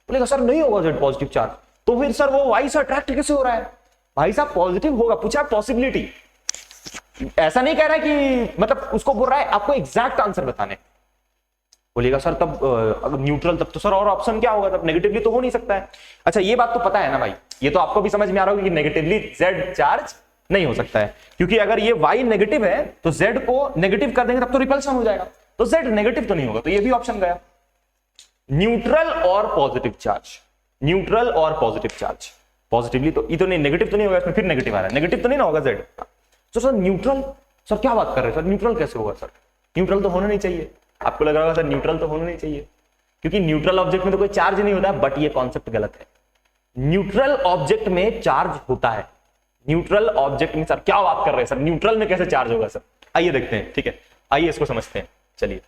बोलेगा सर नहीं होगा z पॉजिटिव चार्ज, तो फिर सर वो वाई से अट्रैक्ट कैसे हो रहा है? भाई साहब पॉजिटिव होगा, पूछा पॉसिबिलिटी, ऐसा नहीं कह रहा है कि मतलब उसको बोल रहा है आपको एग्जैक्ट आंसर बताने। बोलेगा सर तब अगर न्यूट्रल तब तो सर और ऑप्शन क्या होगा? तब नेगेटिवली तो हो नहीं सकता है। अच्छा ये बात तो पता है ना भाई, ये तो आपको भी समझ में आ रहा होगा कि नेगेटिवली z चार्ज नहीं हो सकता है, क्योंकि अगर ये y नेगेटिव है तो z को नेगेटिव कर देंगे तब तो रिपल्शन हो जाएगा, तो z नेगेटिव तो नहीं होगा, तो ये भी ऑप्शन गया। न्यूट्रल और पॉजिटिव चार्ज, न्यूट्रल और पॉजिटिव चार्ज। पॉजिटिवली तो ये तो नहीं, नेगेटिव तो नहीं होगा इसमें, फिर नेगेटिव आ रहा है, नेगेटिव तो नहीं ना होगा जेड। तो सर न्यूट्रल, सर क्या बात कर रहे हैं सर, न्यूट्रल कैसे होगा सर? न्यूट्रल तो होना नहीं चाहिए। आपको लग रहा होगा सर न्यूट्रल तो होना नहीं चाहिए, क्योंकि न्यूट्रल ऑब्जेक्ट में तो कोई चार्ज नहीं होता। बट ये कॉन्सेप्ट गलत है। न्यूट्रल ऑब्जेक्ट में चार्ज होता है। न्यूट्रल ऑब्जेक्ट में सर क्या बात कर रहे हैं सर, न्यूट्रल में कैसे चार्ज होगा सर? आइए देखते हैं, ठीक है, आइए इसको समझते हैं। चलिए,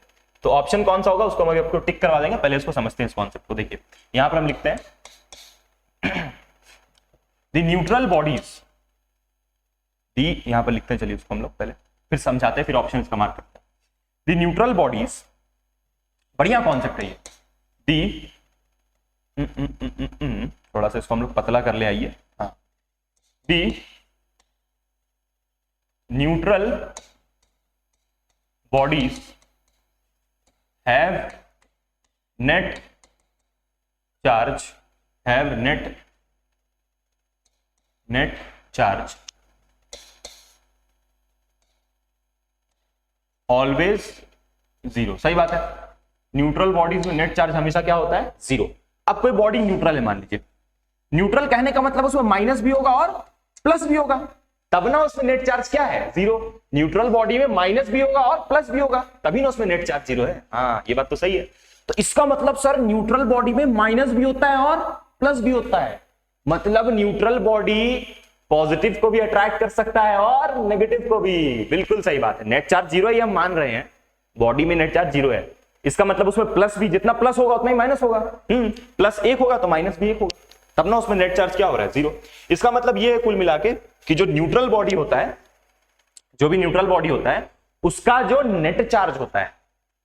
तो ऑप्शन कौन सा होगा उसको हम आपको टिक करवा देंगे, पहले इसको समझते हैं इस कॉन्सेप्ट को। देखिए यहां पर हम लिखते हैं द न्यूट्रल बॉडीज, दी यहां पर लिखते हैं, चलिए उसको हम लोग पहले फिर समझाते हैं, फिर ऑप्शन इसका मार्क करते हैं। द न्यूट्रल बॉडीज, बढ़िया कॉन्सेप्ट है ये। दी थोड़ा सा इसको हम लोग पतला कर ले, आइए। हाँ, the neutral bodies have net charge, have net charge always zero. सही बात है, न्यूट्रल बॉडीज में नेट चार्ज हमेशा क्या होता है? जीरो। अब कोई बॉडी न्यूट्रल है, मान लीजिए, न्यूट्रल कहने का मतलब उसमें माइनस भी होगा और प्लस भी होगा, तब ना उसमें नेट चार्ज क्या है? जीरो। न्यूट्रल बॉडी में माइनस भी होगा और प्लस भी होगा, तभी ना उसमें नेट चार्ज जीरो है। हाँ, ये बात तो सही है। तो इसका मतलब सर न्यूट्रल बॉडी में माइनस भी होता है और प्लस भी होता है, मतलब न्यूट्रल बॉडी पॉजिटिव को भी अट्रैक्ट कर सकता है और नेगेटिव को भी। बिल्कुल सही बात है, नेट चार्ज जीरो है, हम मान रहे हैं बॉडी में नेट चार्ज जीरो है। इसका मतलब उसमें प्लस भी, जितना प्लस होगा उतना ही माइनस होगा। प्लस एक होगा तो माइनस भी एक होगा, तब ना उसमें नेट चार्ज क्या हो रहा है? जीरो। इसका मतलब ये है कुल मिला के कि जो न्यूट्रल बॉडी होता है, जो भी न्यूट्रल बॉडी होता है, उसका जो नेट चार्ज होता है,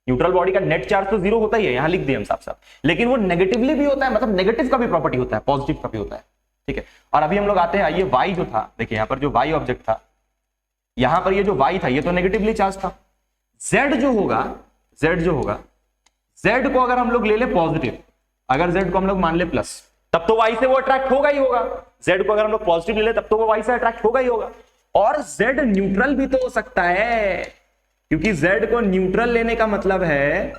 न्यूट्रल बॉडी का नेट चार्ज तो जीरो होता ही है, यहां लिख दिए हम साफ साफ, लेकिन वो नेगेटिवली भी होता है, मतलब नेगेटिव का भी प्रॉपर्टी होता है, पॉजिटिव का भी होता है। ठीक है, और अभी हम लोग आते हैं, आइए वाई जो था, देखिए यहां पर जो वाई ऑब्जेक्ट था, यहां पर ये जो वाई था ये तो नेगेटिवली चार्ज था। जेड जो होगा, जेड को अगर हम लोग ले ले पॉजिटिव, अगर जेड को हम लोग मान ले प्लस, तब तो वाई से वो अट्रैक्ट होगा ही होगा। जेड को अगर हम लोग पॉजिटिव ले ले तब तो वो वाई से अट्रैक्ट होगा ही होगा। और जेड न्यूट्रल भी तो हो सकता है, क्योंकि जेड को न्यूट्रल लेने का मतलब है,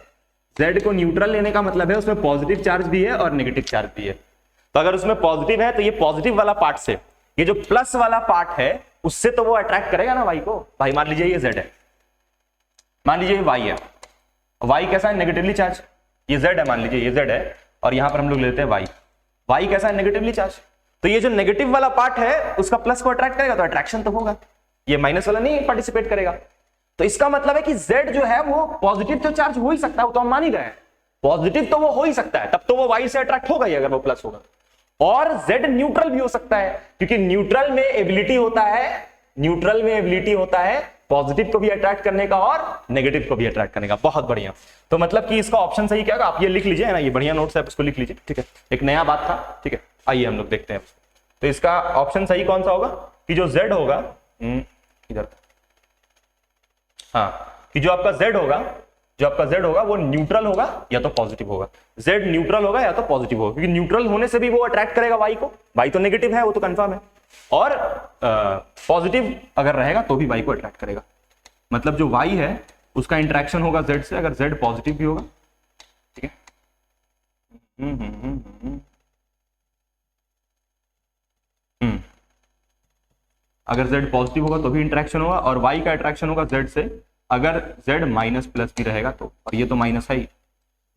जेड को न्यूट्रल लेने का मतलब है उसमें पॉजिटिव चार्ज भी है और नेगेटिव चार्ज भी है। तो अगर उसमें पॉजिटिव है तो ये पॉजिटिव वाला पार्ट से, ये जो प्लस वाला पार्ट है उससे तो वो अट्रैक्ट करेगा ना वाई को। भाई मान लीजिए ये जेड है, मान लीजिए ये वाई है, वाई कैसा है? Negatively charge. ये जेड है, मान लीजिए ये जेड है, और यहां पर हम लोग लेते हैं वाई, वाई कैसा है? Negatively charge. तो ये जो नेगेटिव वाला पार्ट है उसका प्लस को अट्रैक्ट करेगा तो अट्रैक्शन तो होगा, ये माइनस वाला नहीं पार्टिसिपेट करेगा। तो इसका मतलब है कि जेड जो है वो पॉजिटिव तो चार्ज हो ही सकता है, वो तो हम मान ही गए, पॉजिटिव तो वो हो ही सकता है, तब तो वो वाई से अट्रैक्ट होगा ही अगर वो प्लस होगा। और जेड न्यूट्रल भी हो सकता है, क्योंकि न्यूट्रल में एबिलिटी होता है, न्यूट्रल में एबिलिटी होता है पॉजिटिव को भी अट्रैक्ट करने का और नेगेटिव को भी अट्रैक्ट करने का। बहुत बढ़िया। तो मतलब कि इसका ऑप्शन सही क्या होगा, आप ये लिख लीजिए ना, ये बढ़िया नोट्स है, उसको लिख लीजिए। ठीक है, एक नया बात था। ठीक है, आइए हम लोग देखते हैं। तो इसका ऑप्शन सही कौन सा होगा कि जो जेड होगा, इधर, हाँ, कि जो आपका जेड होगा वो न्यूट्रल होगा या तो पॉजिटिव होगा। जेड न्यूट्रल होगा या तो पॉजिटिव होगा, क्योंकि न्यूट्रल होने से भी वो अट्रैक्ट करेगा वाई को, वाई तो नेगेटिव है, वो तो कंफर्म है, और पॉजिटिव अगर रहेगा तो भी वाई को अट्रैक्ट करेगा। मतलब जो वाई है उसका इंटरेक्शन होगा जेड से, अगर जेड पॉजिटिव भी होगा। ठीक है, अगर जेड पॉजिटिव होगा तो भी इंटरेक्शन होगा, और वाई का अट्रैक्शन होगा जेड से अगर जेड माइनस प्लस भी रहेगा तो, और ये तो माइनस है ही।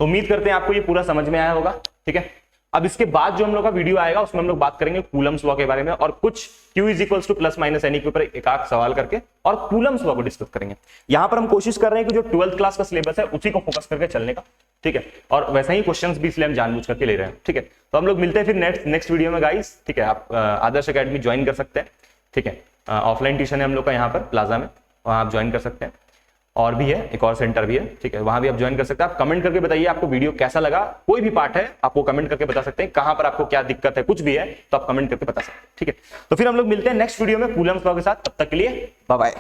तो उम्मीद करते हैं आपको ये पूरा समझ में आया होगा। ठीक है, अब इसके बाद जो हम लोग का वीडियो आएगा उसमें हम लोग बात करेंगे कूलम्स लॉ के बारे में, और कुछ Q is equals two plus minus any के ऊपर एक आध सवाल करके और कूलम्स लॉ को डिस्कस करेंगे। यहां पर हम कोशिश कर रहे हैं कि जो 12th क्लास का सिलेबस है उसी को फोकस करके चलने का। ठीक है, और वैसे ही क्वेश्चंस भी इसलिए हम जानबूझ करके ले रहे हैं। ठीक है, तो हम लोग मिलते हैं फिर नेक्स्ट वीडियो में गाइस। ठीक है, आप आदर्श एकेडमी ज्वाइन कर सकते हैं। ठीक है, ऑफलाइन ट्यूशन है हम लोग का यहाँ पर प्लाजा में, वहाँ आप ज्वाइन कर सकते हैं, और भी है एक और सेंटर भी है। ठीक है, वहां भी आप ज्वाइन कर सकते हैं। आप कमेंट करके बताइए आपको वीडियो कैसा लगा, कोई भी पार्ट है आपको कमेंट करके बता सकते हैं, कहां पर आपको क्या दिक्कत है, कुछ भी है तो आप कमेंट करके बता सकते हैं। ठीक है, तो फिर हम लोग मिलते हैं नेक्स्ट वीडियो में कूलम्स लॉ के साथ। तब तक के लिए बाय बाय।